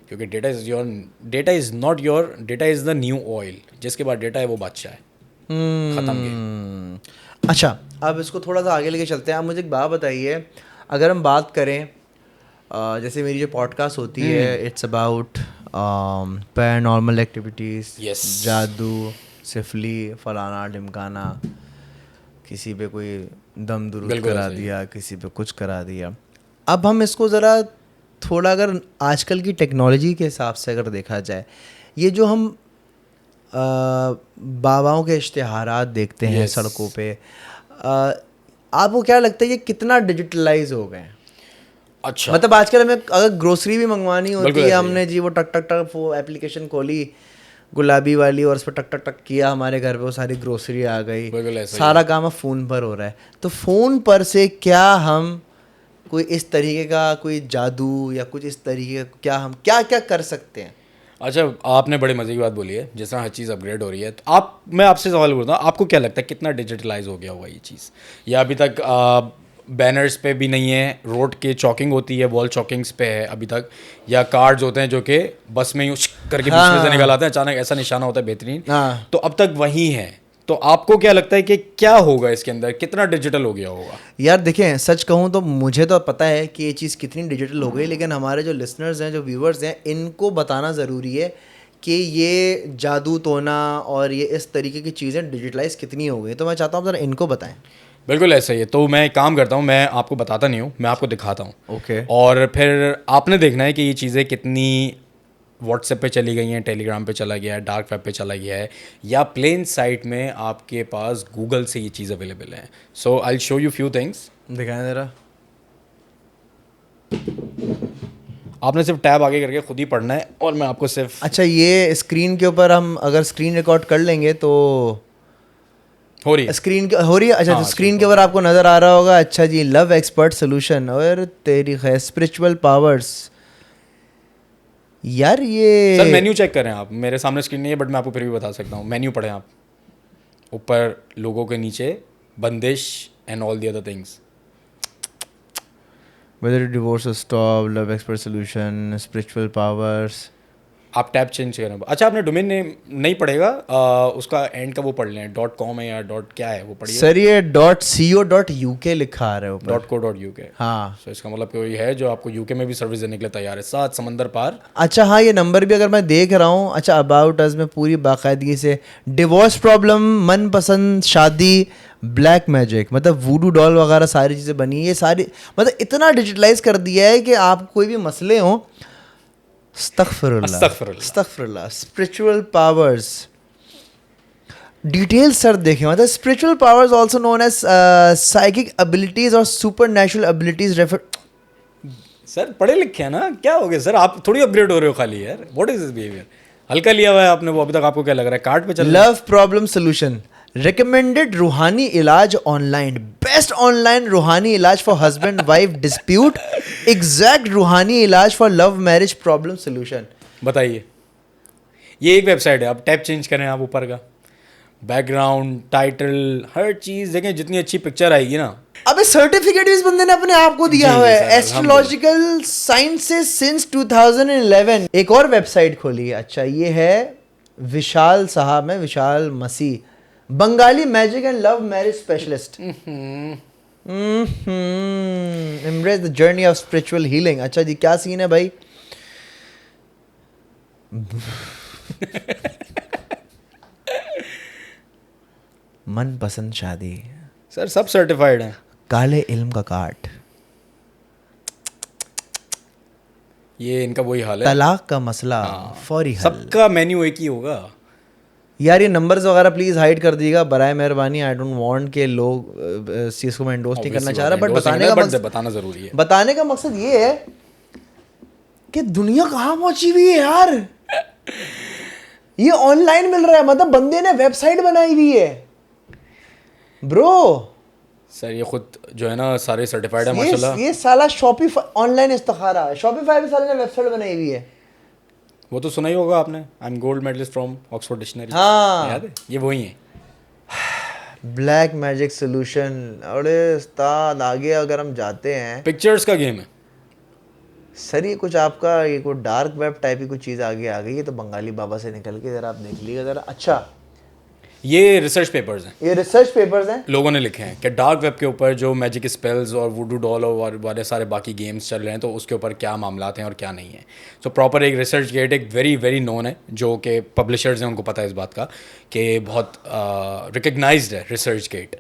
Speaker 1: क्योंकि data is not your, data is the new oil. जिसके बाद डेटा है वो बादशाह है, ख़त्म गेम।
Speaker 2: अच्छा, अब इसको थोड़ा सा आगे लेके चलते हैं। आप मुझे एक बात बताइए, अगर हम बात करें जैसे मेरी जो पॉडकास्ट होती है, इट्स अबाउट पैरानॉर्मल एक्टिविटीज़, जादू, सिफली, फलाना ढिमकाना, किसी पे कोई दम दुरूद करा दिया, किसी पे कुछ करा दिया। अब हम इसको ज़रा थोड़ा अगर आजकल की टेक्नोलॉजी के हिसाब से अगर देखा जाए, ये जो हम बाबाओं के इश्तिहारात देखते हैं सड़कों पे, आपको क्या लगता है ये कितना डिजिटलाइज हो गए हैं?
Speaker 1: अच्छा,
Speaker 2: मतलब आजकल हमें अगर ग्रोसरी भी मंगवानी होती है, हमने जी वो टक टक टक वो एप्लीकेशन खोली गुलाबी वाली और उस पर टक टक टक किया, हमारे घर पे वो सारी ग्रोसरी आ गई, सारा काम अब फ़ोन पर हो रहा है। तो फ़ोन पर से क्या हम कोई इस तरीके का कोई जादू या कुछ इस तरीके का क्या हम क्या क्या कर सकते हैं?
Speaker 1: अच्छा, आपने बड़े मज़े की बात बोली है, जिस तरह हर चीज़ अपग्रेड हो रही है। तो मैं आपसे सवाल पूछता हूँ, आपको क्या लगता है कितना डिजिटलाइज हो गया होगा ये चीज़? या अभी तक बैनर्स पे भी नहीं है, रोड के चॉकिंग होती है, वॉल चॉकिंग्स पे है अभी तक, या कार्ड्स होते हैं जो कि बस में यूज करके बीच में से निकल आते हैं, अचानक ऐसा निशाना होता है बेहतरीन, तो अब तक वही है तो आपको क्या लगता है कि क्या होगा इसके अंदर, कितना डिजिटल हो गया होगा?
Speaker 2: यार देखें, सच कहूँ तो मुझे तो पता है कि ये चीज़ कितनी डिजिटल हो गई, लेकिन हमारे जो लिसनर्स हैं, जो व्यूवर्स हैं, इनको बताना ज़रूरी है कि ये जादू टोना और ये इस तरीके की चीज़ें डिजिटलाइज कितनी हो गई। तो मैं चाहता हूँ ज़रा इनको बताएं।
Speaker 1: बिल्कुल ऐसा ही है। तो मैं एक काम करता हूँ, मैं आपको बताता नहीं हूँ, मैं आपको दिखाता हूँ।
Speaker 2: ओके।
Speaker 1: और फिर आपने देखना है कि ये चीज़ें कितनी व्हाट्सएप पे चली गई हैं, टेलीग्राम पे चला गया है, डार्क वेब पे चला गया है, या प्लेन साइट में आपके पास गूगल से ये चीज़ अवेलेबल है। So I show you few things.
Speaker 2: दिखाएं ज़रा।
Speaker 1: आपने सिर्फ टैब आगे करके खुद ही पढ़ना है और मैं आपको सिर्फ
Speaker 2: अच्छा, ये स्क्रीन के ऊपर हम अगर स्क्रीन रिकॉर्ड कर लेंगे तो
Speaker 1: हो रही है।
Speaker 2: स्क्रीन हो रही है। अच्छा,
Speaker 1: हाँ,
Speaker 2: तो स्क्रीन के ऊपर आपको नज़र आ रहा होगा। अच्छा जी, लव एक्सपर्ट सोल्यूशन और तेरी है स्पिरिचुअल पावर्स। यार ये
Speaker 1: सर मेन्यू चेक करें आप, मेरे सामने स्क्रीन नहीं है बट मैं आपको फिर भी बता सकता हूँ। मेन्यू पढ़ें आप, ऊपर लोगों के नीचे बंदिश and all the other things.
Speaker 2: whether divorce or stop, love expert solution, spiritual powers।
Speaker 1: आप टैब चेंज करें। अच्छा, आपने डोमेन नेम नहीं पड़ेगा, उसका एंड का वो पढ़ लें, .com है या डॉट क्या है वो पढ़िए।
Speaker 2: सर ये .co.uk लिखा आ रहा है ऊपर।
Speaker 1: .co.uk।
Speaker 2: हाँ।
Speaker 1: सो इसका मतलब कोई है जो आपको यूके में भी सर्विस देने के लिए तैयार है, 7 समंदर पार।
Speaker 2: अच्छा हाँ, ये नंबर भी अगर मैं देख रहा हूँ। अच्छा, अबाउट अस में पूरी बाकायदगी से डिवोर्स प्रॉब्लम, मनपसंद शादी, ब्लैक मैजिक, मतलब वूडू डॉल वगैरह सारी चीज़ें बनी। ये सारी मतलब इतना डिजिटलाइज कर दिया है कि आप कोई भी मसले हों, अस्तगफिरुल्लाह, स्पिरिचुअल पावर्स, डिटेल्स सर देखें। मतलब spiritual powers also known as psychic abilities और supernatural abilities refer.
Speaker 1: Sir पढ़े लिखे हैं ना, क्या हो गया सर, आप थोड़ी अपग्रेड हो रहे हो खाली यार। What is this behaviour? हल्का लिया हुआ है आपने वो अभी तक, आपको क्या लग रहा है कार्ड पे चल रहा है?
Speaker 2: लव प्रॉब्लम सोल्यूशन, रिकमेंडेड रूहानी इलाज ऑनलाइन, बेस्ट ऑनलाइन रूहानी इलाज for husband wife dispute, exact रूहानी इलाज for love marriage problem solution.
Speaker 1: बताइए, ये एक वेबसाइट है। आप टैब चेंज करें आप ऊपर का, बैकग्राउंड, टाइटल, हर चीज़ देखें। जितनी अच्छी पिक्चर आएगी ना।
Speaker 2: अबे सर्टिफिकेट भी इस बंदे ने अपने आप को दिया
Speaker 1: जी,
Speaker 2: हुआ
Speaker 1: जी
Speaker 2: है,
Speaker 1: सर,
Speaker 2: एस्ट्रोलॉजिकल साइंसेस सिंस 2011। एक और वेबसाइट खोली है। अच्छा, ये है विशाल साहब में, Vishal Masih, Bengali magic and love marriage specialist. Embrace the journey of spiritual healing. अच्छा जी, क्या सीन है भाई? मनपसंद शादी,
Speaker 1: सर सब सर्टिफाइड हैं।
Speaker 2: काले इल्म का काट,
Speaker 1: ये इनका वही हाल है।
Speaker 2: तलाक का मसला, फौरी हल।
Speaker 1: सबका मेन्यू एक ही होगा।
Speaker 2: यार ये नंबर्स वगैरह प्लीज हाइड कर दीजिएगा बराए मेहरबानी। आई डोंट वांट के लोग इस चीज़ को मैं एंडोर्स नहीं करना चाह रहा, बट
Speaker 1: बताना जरूरी है।
Speaker 2: बताने का मकसद ये है कि दुनिया कहाँ पहुंची हुई है यार। ये ऑनलाइन मिल रहा है, मतलब बंदे ने वेबसाइट बनाई हुई है ब्रो।
Speaker 1: सर ये खुद जो है ना सारे सर्टिफाइड है माशाल्लाह।
Speaker 2: ये साला शॉपिफाई ऑनलाइन इस्तिखारा है, शॉपिफाई भी साले ने वेबसाइट बनाई हुई है।
Speaker 1: वो तो सुना ही होगा आपने, I am gold medalist from Oxford dictionary.
Speaker 2: हाँ,
Speaker 1: याद है, ये वही है।
Speaker 2: Black magic solution. अरे उस्ताद, आगे अगर हम जाते हैं,
Speaker 1: पिक्चर्स का गेम है
Speaker 2: सर ये कुछ आपका ये कोई डार्क वेब टाइप की कुछ चीज़ आगे आ गई है। तो बंगाली बाबा से निकल के ज़रा आप देख लीजिएगा ज़रा। अच्छा,
Speaker 1: ये रिसर्च पेपर्स हैं,
Speaker 2: ये रिसर्च पेपर्स हैं,
Speaker 1: लोगों ने लिखे हैं कि डार्क वेब के ऊपर जो मैजिक स्पेल्स और वुडू डॉल और बड़े सारे बाकी गेम्स चल रहे हैं, तो उसके ऊपर क्या मामलात हैं और क्या नहीं है। सो प्रॉपर एक रिसर्च गेट एक वेरी वेरी नोन है, जो कि पब्लिशर्स हैं उनको पता है इस बात का कि बहुत रिकग्नाइज्ड है रिसर्च गेट,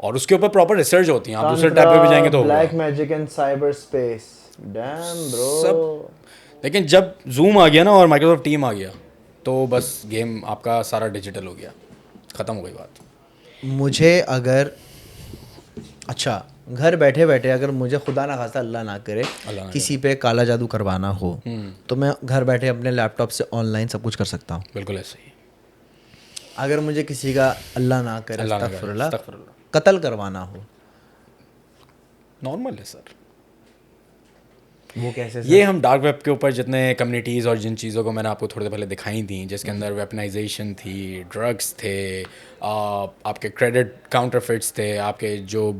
Speaker 1: और उसके ऊपर प्रॉपर रिसर्च होती है। आप दूसरे टैब पे भी जाएंगे तो
Speaker 2: black magic and cyber space. Damn bro.
Speaker 1: सब। लेकिन जब जूम आ गया ना और माइक्रोसॉफ्ट टीम आ गया, तो बस गेम आपका सारा डिजिटल हो गया, ख़त्म हो गई बात।
Speaker 2: मुझे अगर अच्छा घर बैठे बैठे अगर मुझे खुदा ना खास्ता अल्लाह ना करे किसी पे काला जादू करवाना हो, तो मैं घर बैठे अपने लैपटॉप से ऑनलाइन सब कुछ कर सकता हूँ।
Speaker 1: बिल्कुल ऐसे ही।
Speaker 2: अगर मुझे किसी का अल्लाह ना करे अस्तगफुरुल्लाह कत्ल करवाना हो,
Speaker 1: नॉर्मल है सर।
Speaker 2: वो कैसे सर?
Speaker 1: ये हम डार्क वेब के ऊपर जितने कम्युनिटीज़ और जिन चीज़ों को मैंने आपको थोड़ी देर पहले दिखाई थी, जिसके अंदर वेपनाइजेशन थी, ड्रग्स थे, आपके क्रेडिट काउंटरफिट्स थे, आपके जो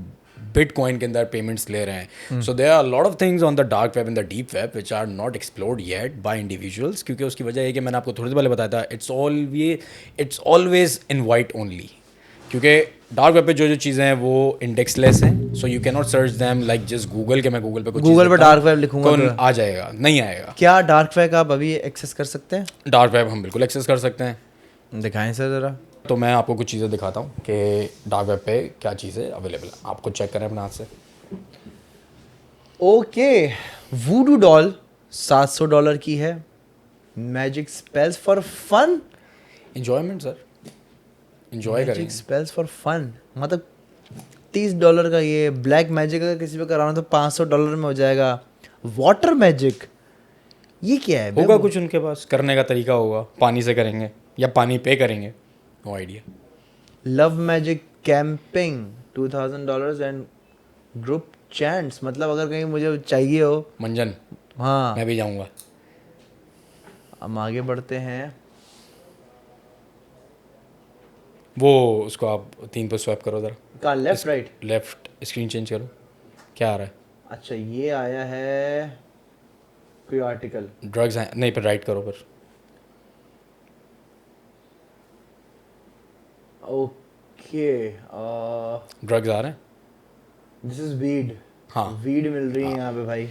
Speaker 1: बिटकॉइन के अंदर पेमेंट्स ले रहे हैं। So there are lot of things on the dark web and the deep web which are not explored yet by individuals, क्योंकि उसकी वजह है कि मैंने आपको थोड़ी देर पहले बताया था, it's always in white only. क्योंकि डार्क वेब पे जो जो चीज़ें हैं वो इंडेक्सलेस हैं, so you can not search them like just Google के मैं गूगल पे कुछ
Speaker 2: गूगल पे डार्क वेब लिखूंगा तो
Speaker 1: आ जाएगा, नहीं आएगा।
Speaker 2: क्या डार्क वेब आप अभी एक्सेस कर सकते हैं?
Speaker 1: डार्क वेब हम बिल्कुल एक्सेस कर सकते हैं।
Speaker 2: दिखाएं सर ज़रा।
Speaker 1: तो मैं आपको कुछ चीज़ें दिखाता हूँ कि डार्क वेब पे क्या चीज़ें अवेलेबल हैं, आपको चेक करें अपने हाथ से।
Speaker 2: ओके, वूडू डॉल $700 की है। Magic spells for fun,
Speaker 1: enjoyment sir, enjoy
Speaker 2: magic
Speaker 1: करेंगे।
Speaker 2: स्पेल्स फॉर फन, मतलब $30 का ये। ब्लैक मैजिक अगर किसी पे कराना तो $500 में हो जाएगा। वाटर मैजिक, ये क्या है?
Speaker 1: होगा कुछ उनके पास करने का तरीका होगा, पानी से करेंगे या पानी पे करेंगे, no idea.
Speaker 2: Love magic camping $2000 and group chants, मतलब अगर कहीं मुझे चाहिए हो।
Speaker 1: मंजन,
Speaker 2: हाँ,
Speaker 1: मैं भी जाऊँगा।
Speaker 2: हम आगे बढ़ते हैं।
Speaker 1: वो उसको आप 3 पर स्वैप करो ज़रा,
Speaker 2: कहाँ, left right?
Speaker 1: Left screen change करो, क्या आ रहा है?
Speaker 2: अच्छा, ये आया है कोई आर्टिकल।
Speaker 1: ड्रग्स हैं, नहीं पर राइट करो पर।
Speaker 2: ओके,
Speaker 1: ड्रग्स आ रहे हैं,
Speaker 2: दिस इज वीड।
Speaker 1: हाँ।
Speaker 2: वीड मिल रही है यहाँ पे भाई।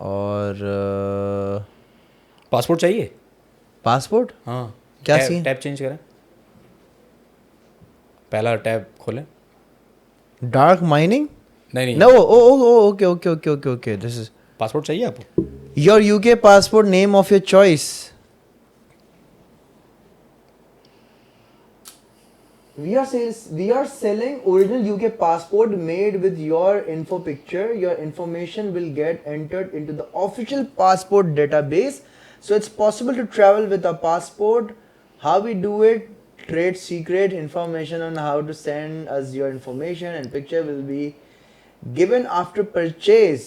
Speaker 2: और
Speaker 1: पासपोर्ट चाहिए?
Speaker 2: पासपोर्ट,
Speaker 1: हाँ।
Speaker 2: क्या
Speaker 1: टैब
Speaker 2: सीन?
Speaker 1: टैब चेंज करें, पहला टैब खोलें।
Speaker 2: डार्क माइनिंग,
Speaker 1: नहीं नहीं,
Speaker 2: no, okay okay okay okay okay, this is
Speaker 1: passport चाहिए आपको?
Speaker 2: Your UK passport, name of your choice. We are selling original UK passport made with your info picture. Your information will get entered into the official passport database. So it's possible to travel with a passport. How we do it? Trade secret information on how to send us your information and picture will be given after purchase.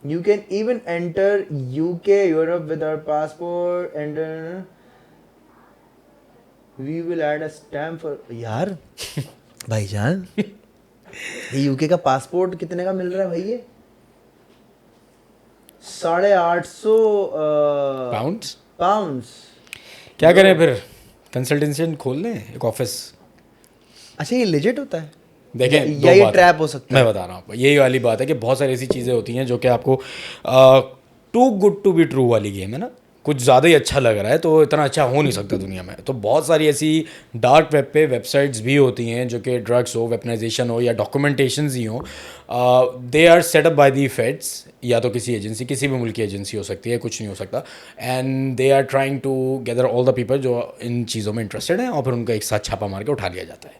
Speaker 2: You can even enter UK, Europe with our passport. Enter. We will add a stamp for यार भाईजान, ये UK का passport कितने का मिल रहा है भाई? ये 850 पाउंड्स।
Speaker 1: क्या करें फिर, कंसल्टेंसी खोल लें एक ऑफिस।
Speaker 2: अच्छा, ये लेजिट होता है?
Speaker 1: देखें,
Speaker 2: या ये ट्रैप हो सकता है?
Speaker 1: मैं बता रहा हूँ आपको, यही वाली बात है कि बहुत सारी ऐसी चीज़ें होती हैं जो कि आपको too good to be true वाली गेम है ना, कुछ ज़्यादा ही अच्छा लग रहा है तो इतना अच्छा हो नहीं सकता दुनिया में। तो बहुत सारी ऐसी डार्क वेब पे वेबसाइट्स भी होती हैं जो कि ड्रग्स हो, वेपनाइजेशन हो या डॉक्यूमेंटेशंस ही हो, they are setup by the feds, या तो किसी एजेंसी, किसी भी मुल्क की एजेंसी हो सकती है, कुछ नहीं हो सकता। And they are trying to gather all the people जो इन चीज़ों में इंटरेस्टेड हैं और फिर उनका एक साथ छापा मार के उठा लिया जाता है।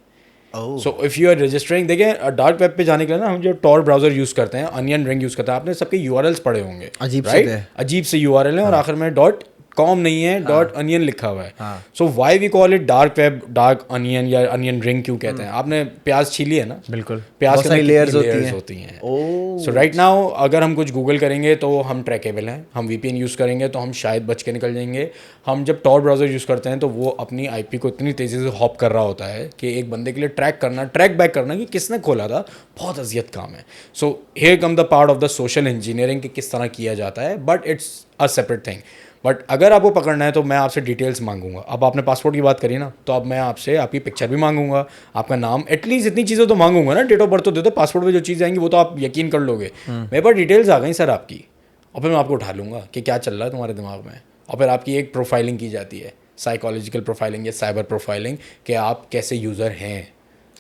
Speaker 1: So if you are registering, देखिए डार्क वेब पे जाने के लिए ना हम जो टॉर ब्राउजर यूज़ करते हैं, अनियन रिंग यूज़ करते हैं, आपने सबके यूआरएल्स पढ़े होंगे,
Speaker 2: अजीब से
Speaker 1: राइट?
Speaker 2: है।
Speaker 1: अजीब से यूआरएल है और आखिर में डॉट कॉम नहीं है, डॉट अनियन लिखा हुआ है। So why we call it dark web, dark onion या अनियन रिंग क्यों कहते हैं? आपने प्याज छीली है ना,
Speaker 2: बिल्कुल,
Speaker 1: प्याज
Speaker 2: बहुत
Speaker 1: के
Speaker 2: सारी
Speaker 1: अंदर
Speaker 2: लेयर्स
Speaker 1: कितनी
Speaker 2: होती हैं।
Speaker 1: हैं। सो राइट नाउ अगर हम कुछ गूगल करेंगे तो हम ट्रैकेबल हैं, हम वीपीएन यूज़ करेंगे तो हम शायद बच के निकल जाएंगे। हम जब टॉर ब्राउज़र यूज़ करते हैं तो वो अपनी आईपी को इतनी तेज़ी से हॉप कर रहा होता है कि एक बंदे के लिए ट्रैक बैक करना कि किसने खोला था, बहुत अजियत काम है। So here come the part of the social engineering कि किस तरह किया जाता है, but it's a separate thing. But अगर आपको पकड़ना है तो मैं आपसे डिटेल्स मांगूंगा। अब आपने पासपोर्ट की बात करी ना, तो अब मैं आपसे आपकी पिक्चर भी मांगूंगा, आपका नाम, एटलीस्ट इतनी चीज़ें तो मांगूंगा ना। डेट ऑफ बर्थ तो दे दो, पासपोर्ट में जो चीज़ें आएंगी वो तो आप यकीन कर लोगे। मेरे पास डिटेल्स आ गई सर आपकी, और फिर मैं आपको उठा लूँगा कि क्या चल रहा है तुम्हारे दिमाग में, और फिर आपकी एक प्रोफाइलिंग की जाती है, साइकोलॉजिकल प्रोफाइलिंग या साइबर प्रोफाइलिंग, कि आप कैसे यूज़र हैं।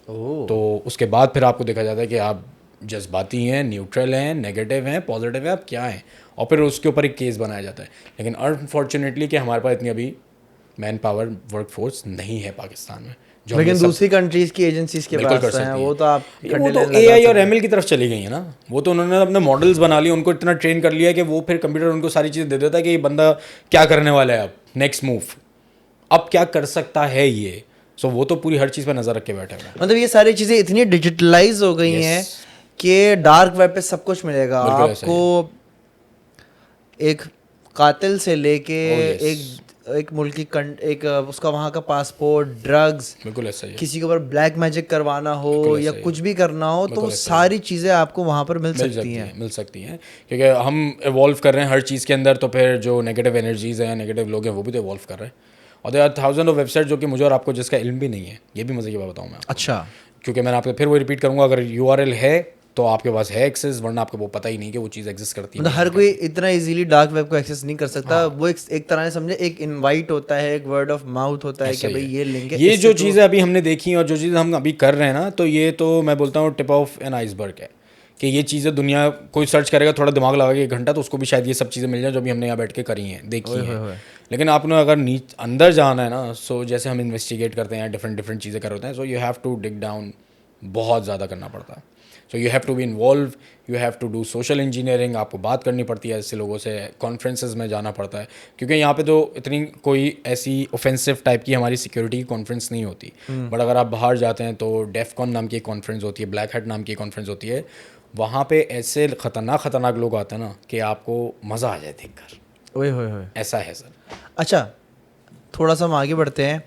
Speaker 1: तो उसके बाद फिर आपको देखा जाता है कि आप जज्बाती हैं, न्यूट्रल हैं, नेगेटिव हैं, पॉजिटिव हैं, आप क्या हैं, और फिर उसके ऊपर एक केस बनाया जाता है। लेकिन अनफॉर्चुनेटली कि हमारे पास इतनी अभी मैन पावर वर्क फोर्स नहीं है पाकिस्तान में, जो
Speaker 2: लेकिन दूसरी कंट्रीज की एजेंसीज के
Speaker 1: बिल्कुल
Speaker 2: पास
Speaker 1: कर सकती
Speaker 2: हैं,
Speaker 1: हैं।
Speaker 2: वो तो आप
Speaker 1: वो तो एआई और एमएल की तरफ चली गई है ना, वो तो उन्होंने अपने मॉडल्स बना लिए, उनको इतना ट्रेन कर लिया कि वो फिर कंप्यूटर उनको सारी चीज़ें दे देता है कि ये बंदा क्या करने वाला है, अब नेक्स्ट मूव, अब क्या कर सकता है ये। सो वो तो पूरी हर चीज़ पर नज़र रख के बैठे हुए हैं।
Speaker 2: मतलब ये सारी चीज़ें इतनी डिजिटलाइज हो गई हैं कि डार्क वेब पे सब कुछ मिलेगा
Speaker 1: बिल्कुल ऐसा ही
Speaker 2: आपको, एक कातिल से लेके
Speaker 1: Oh, yes.
Speaker 2: एक एक मुल्क की एक उसका वहाँ का पासपोर्ट, ड्रग्स,
Speaker 1: बिल्कुल ऐसा ही है।
Speaker 2: किसी के ऊपर ब्लैक मैजिक करवाना हो या कुछ भी करना हो तो वो सारी चीज़ें आपको वहाँ पर मिल सकती हैं।
Speaker 1: मिल सकती हैं क्योंकि हम इवॉल्व कर रहे हैं हर चीज़ के अंदर, तो फिर जो नेगेटिव एनर्जीज हैं, नेगेटिव लोग हैं, वो भी तो इवॉल्व कर रहे हैं। और there are thousand of website जो कि मुझे और आपको जिसका इल्म भी नहीं है, ये भी मज़े की बात बताऊँ मैं आपको।
Speaker 2: अच्छा,
Speaker 1: क्योंकि मैंने आपको फिर वो रिपीट करूँगा, अगर URL है तो आपके पास है एक्सेस, वरना आपको वो पता ही नहीं कि वो चीज़ एग्जिस्ट करती है।
Speaker 2: मतलब हर कोई इतना इजीली डार्क वेब को एक्सेस नहीं कर सकता। वो एक तरह से समझे एक इनवाइट होता है, एक वर्ड ऑफ माउथ होता है कि भाई ये लिंक है।
Speaker 1: ये जो चीज़ें अभी हमने देखी और जो चीज़ें हम अभी कर रहे हैं ना, तो ये तो मैं बोलता हूँ टिप ऑफ एन आइसबर्ग है कि ये चीज़ें दुनिया कोई सर्च करेगा, थोड़ा दिमाग लगा के 1 घंटा, तो उसको भी शायद ये सब चीज़ें मिल जाए जो भी हमने यहाँ बैठ के करी हैं, देखी हैं। लेकिन आपने अगर अंदर जाना है ना, सो जैसे हम इन्वेस्टिगेट करते हैं, डिफरेंट चीज़ें कर होते हैं, so you have to dig down, बहुत ज़्यादा करना पड़ता है। So you have to be involve, you have to do social engineering, आपको बात करनी पड़ती है ऐसे लोगों से, कॉन्फ्रेंसेज में जाना पड़ता है, क्योंकि यहाँ पे तो इतनी कोई ऐसी ऑफेंसिव टाइप की हमारी सिक्योरिटी की कॉन्फ्रेंस नहीं होती। बट अगर आप बाहर जाते हैं तो डेफकॉन नाम की एक कॉन्फ्रेंस होती है, ब्लैक हैट नाम की कॉन्फ्रेंस होती है, वहाँ पे ऐसे खतरनाक लोग आते हैं ना कि आपको मज़ा आ जाए देख कर।
Speaker 2: ओए होए होए,
Speaker 1: ऐसा है सर।
Speaker 2: अच्छा, थोड़ा सा हम आगे बढ़ते हैं।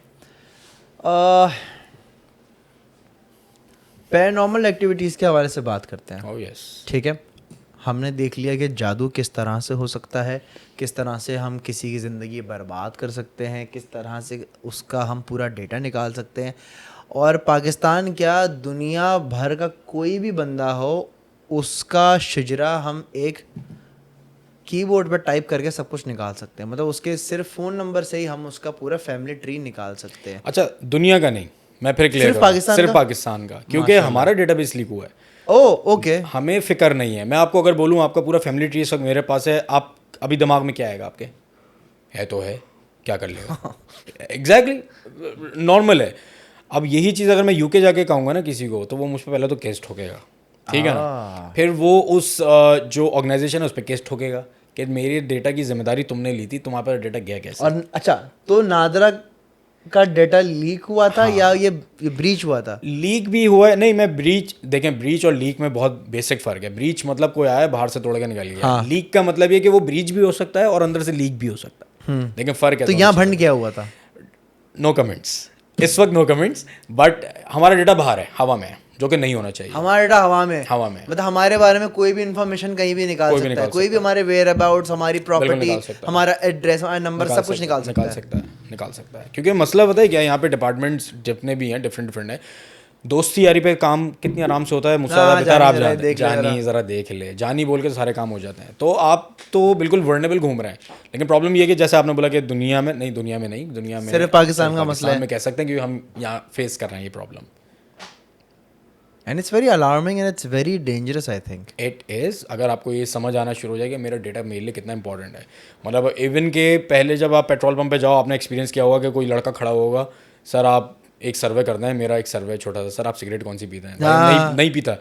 Speaker 2: पैरानॉर्मल एक्टिविटीज़ के हवाले से बात करते हैं।
Speaker 1: Oh yes.
Speaker 2: ठीक है, हमने देख लिया कि जादू किस तरह से हो सकता है, किस तरह से हम किसी की ज़िंदगी बर्बाद कर सकते हैं, किस तरह से उसका हम पूरा डेटा निकाल सकते हैं। और पाकिस्तान क्या, दुनिया भर का कोई भी बंदा हो, उसका शजरा हम एक कीबोर्ड पर टाइप करके सब कुछ निकाल सकते हैं। मतलब उसके सिर्फ फ़ोन नंबर से ही हम उसका पूरा फैमिली ट्री निकाल सकते हैं।
Speaker 1: अच्छा, दुनिया का नहीं, मैं फिर क्लियर सिर्फ पाकिस्तान का, क्योंकि हमारा डेटाबेस लीक हुआ है।
Speaker 2: ओह ओके,
Speaker 1: हमें फिक्र नहीं है। मैं आपको अगर बोलूँ आपका पूरा फैमिली ट्री इस वक्त मेरे पास है, आप अभी दिमाग में क्या आएगा आपके? है तो है, क्या कर लेगा? एग्जैक्टली नॉर्मल है। अब यही चीज़ अगर मैं यूके जाके कहूँगा ना किसी को, तो वो मुझ पर पहले तो केस ठोकेगा, ठीक है ना? फिर वो उस जो ऑर्गेनाइजेशन है उस पर केस ठोकेगा कि मेरे डेटा की जिम्मेदारी तुमने ली थी, तुम्हारे पास डेटा गया कैसे?
Speaker 2: और अच्छा, तो नादरा का डेटा लीक हुआ था या ये ब्रीच हुआ था?
Speaker 1: लीक भी हुआ है। नहीं, मैं ब्रीच, देखें ब्रीच और लीक में बहुत बेसिक फ़र्क है। ब्रीच मतलब कोई आया बाहर से तोड़ के निकाल गया। लीक का मतलब ये कि वो ब्रीच भी हो सकता है और अंदर से लीक भी हो सकता है। लेकिन फ़र्क है।
Speaker 2: तो यहाँ भंड क्या हुआ था?
Speaker 1: नो कमेंट्स, इस वक्त नो कमेंट्स। बट हमारा डेटा बाहर है, हवा में है, जो कि नहीं होना चाहिए।
Speaker 2: हमारा डेटा हवा में?
Speaker 1: हवा में
Speaker 2: मतलब हमारे बारे में कोई भी इन्फॉर्मेशन कहीं भी निकाल सकता है, कोई भी हमारे वेयर अबाउट्स, हमारी प्रॉपर्टी, हमारा एड्रेस, हमारा नंबर, सब कुछ निकाल
Speaker 1: सकता है। क्योंकि मसला पता है क्या है, यहाँ पे डिपार्टमेंट्स जितने भी हैं डिफरेंट है। दोस्ती यारी पे काम कितनी आराम से होता है, मुझसे बेहतर आप जानी ज़रा देख ले, जानी बोल के सारे काम हो जाते हैं। तो आप तो बिल्कुल वर्नेबल घूम रहे हैं। लेकिन प्रॉब्लम ये है कि जैसे आपने बोला कि दुनिया में
Speaker 2: सिर्फ पाकिस्तान का मसला है,
Speaker 1: में कह सकते हैं, क्योंकि हम यहाँ फेस कर रहे हैं ये problem.
Speaker 2: And it's very alarming and it's very dangerous, I think
Speaker 1: it is. अगर आपको ये समझ आना शुरू हो जाएगा मेरा डेटा मेरे लिए कितना इंपॉर्टेंट है। मतलब इवन के पहले जब आप पेट्रोल पंप पे जाओ, आपने एक्सपीरियंस किया होगा कि कोई लड़का खड़ा होगा, सर आप एक सर्वे करते हैं, मेरा एक सर्वे छोटा सा, सर आप सिगरेट कौन सी पीते हैं? नहीं पीता।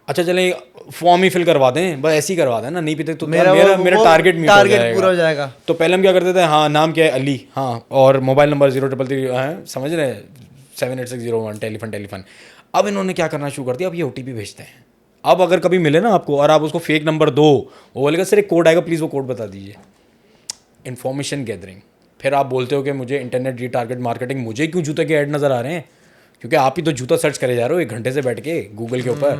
Speaker 1: अच्छा चलें फॉर्म ही फिल करवा दें, बस ऐसे ही करवा दें ना, नहीं पीते तो मेरा टारगेट
Speaker 2: पूरा हो जाएगा।
Speaker 1: तो पहले हम क्या करते थे, हाँ नाम क्या है, अली, हाँ, और मोबाइल नंबर 033 है, समझ रहे हैं, 78601 टेलीफोन। अब इन्होंने क्या करना शुरू कर दिया, अब ये OTP भेजते हैं। अब अगर कभी मिले ना आपको और आप उसको फेक नंबर दो, वो बोलेगा सर एक कोड आएगा, प्लीज़ वो कोड बता दीजिए। Information gathering. फिर आप बोलते हो कि मुझे इंटरनेट रीटारगेट मार्केटिंग, मुझे क्यों जूते के ऐड नज़र आ रहे हैं? क्योंकि आप ही तो जूता सर्च करे जा रहे हो 1 घंटे से बैठ के गूगल के ऊपर।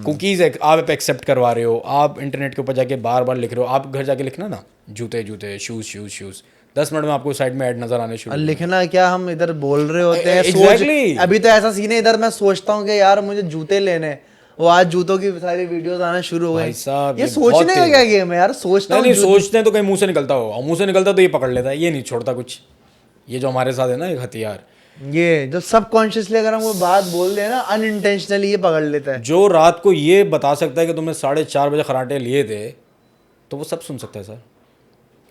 Speaker 1: कुकीज़ आप एक्सेप्ट करवा रहे हो, आप इंटरनेट के ऊपर जाके बार बार लिख रहे हो। आप घर जाके लिखना ना जूते शूज़, 10 मिनट में आपको साइड में ऐड नजर आने शुरू।
Speaker 2: लिखना क्या, हम इधर बोल रहे होते हैं।
Speaker 1: Exactly.
Speaker 2: अभी तो ऐसा सीन है, इधर मैं सोचता हूँ कि यार मुझे जूते लेने, वो आज जूतों की सारी वीडियोस आना शुरू हो गई। ये सोचने का क्या गेम है यार? सोचते
Speaker 1: हैं तो कहीं मुंह से निकलता हो, और मुंह से निकलता तो ये पकड़ लेता है, ये नहीं छोड़ता कुछ। ये जो हमारे साथ है ना एक हथियार,
Speaker 2: ये जो सबकॉन्शियसली अगर हम वो बात बोल दें ना, अनइंटेंशनली ये पकड़ लेता है।
Speaker 1: जो रात को ये बता सकता है कि तुमने 4:30 बजे खराटे लिए थे, तो वो सब सुन सकता है सर।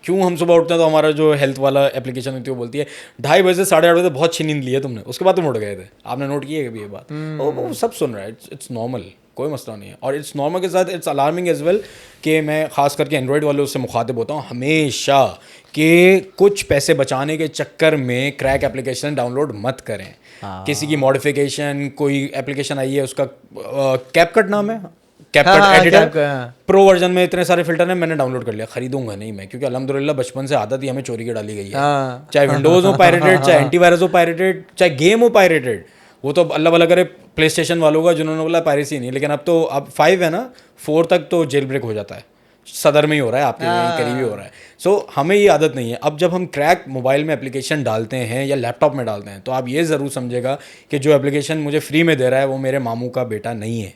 Speaker 1: क्यों हम सुबह उठते हैं तो हमारा जो हेल्थ वाला एप्लीकेशन होती है वो बोलती है 2:30 बजे से 8:30 बजे बहुत अच्छी नींद ली है तुमने, उसके बाद तुम उठ गए थे। आपने नोट किया है कभी ये बात? वो सब सुन रहा है। इट्स नॉर्मल, कोई मसला नहीं है। और इट्स नॉर्मल के साथ इट्स अलार्मिंग एज वेल कि मैं खास करके एंड्रॉयड वालों से मुखातिब होता हूँ हमेशा कि कुछ पैसे बचाने के चक्कर में क्रैक एप्लीकेशन डाउनलोड मत करें। किसी की मॉडिफिकेशन, कोई एप्लीकेशन आई है उसका कैपकट नाम है, CapCut एडिटर
Speaker 2: CapCut, हाँ।
Speaker 1: प्रो वर्जन में इतने सारे फिल्टर हैं, मैंने डाउनलोड कर लिया, खरीदूंगा नहीं मैं, क्योंकि अल्हम्दुलिल्लाह बचपन से आदत ही हमें चोरी की डाली गई है।
Speaker 2: हाँ।
Speaker 1: चाहे विंडोज हो पायरेटेड, चाहे एंटीवायरस हो पायरेटेड, चाहे गेम हो पायरेटेड, वो तो अल्लाह भला करे प्ले स्टेशन वालों का जिन्होंने बोला पायरेसी नहीं, लेकिन अब तो अब 5 है ना, 4 तक तो जेल ब्रेक हो जाता है, सदर में ही हो रहा है, आपके यहीं करीब ही हो रहा है। सो हमें ये आदत नहीं है। अब जब हम क्रैक मोबाइल में एप्लीकेशन डालते हैं या लैपटॉप में डालते हैं, तो आप ये ज़रूर समझेगा कि जो एप्लीकेशन मुझे फ्री में दे रहा है वो मेरे मामू का बेटा नहीं है।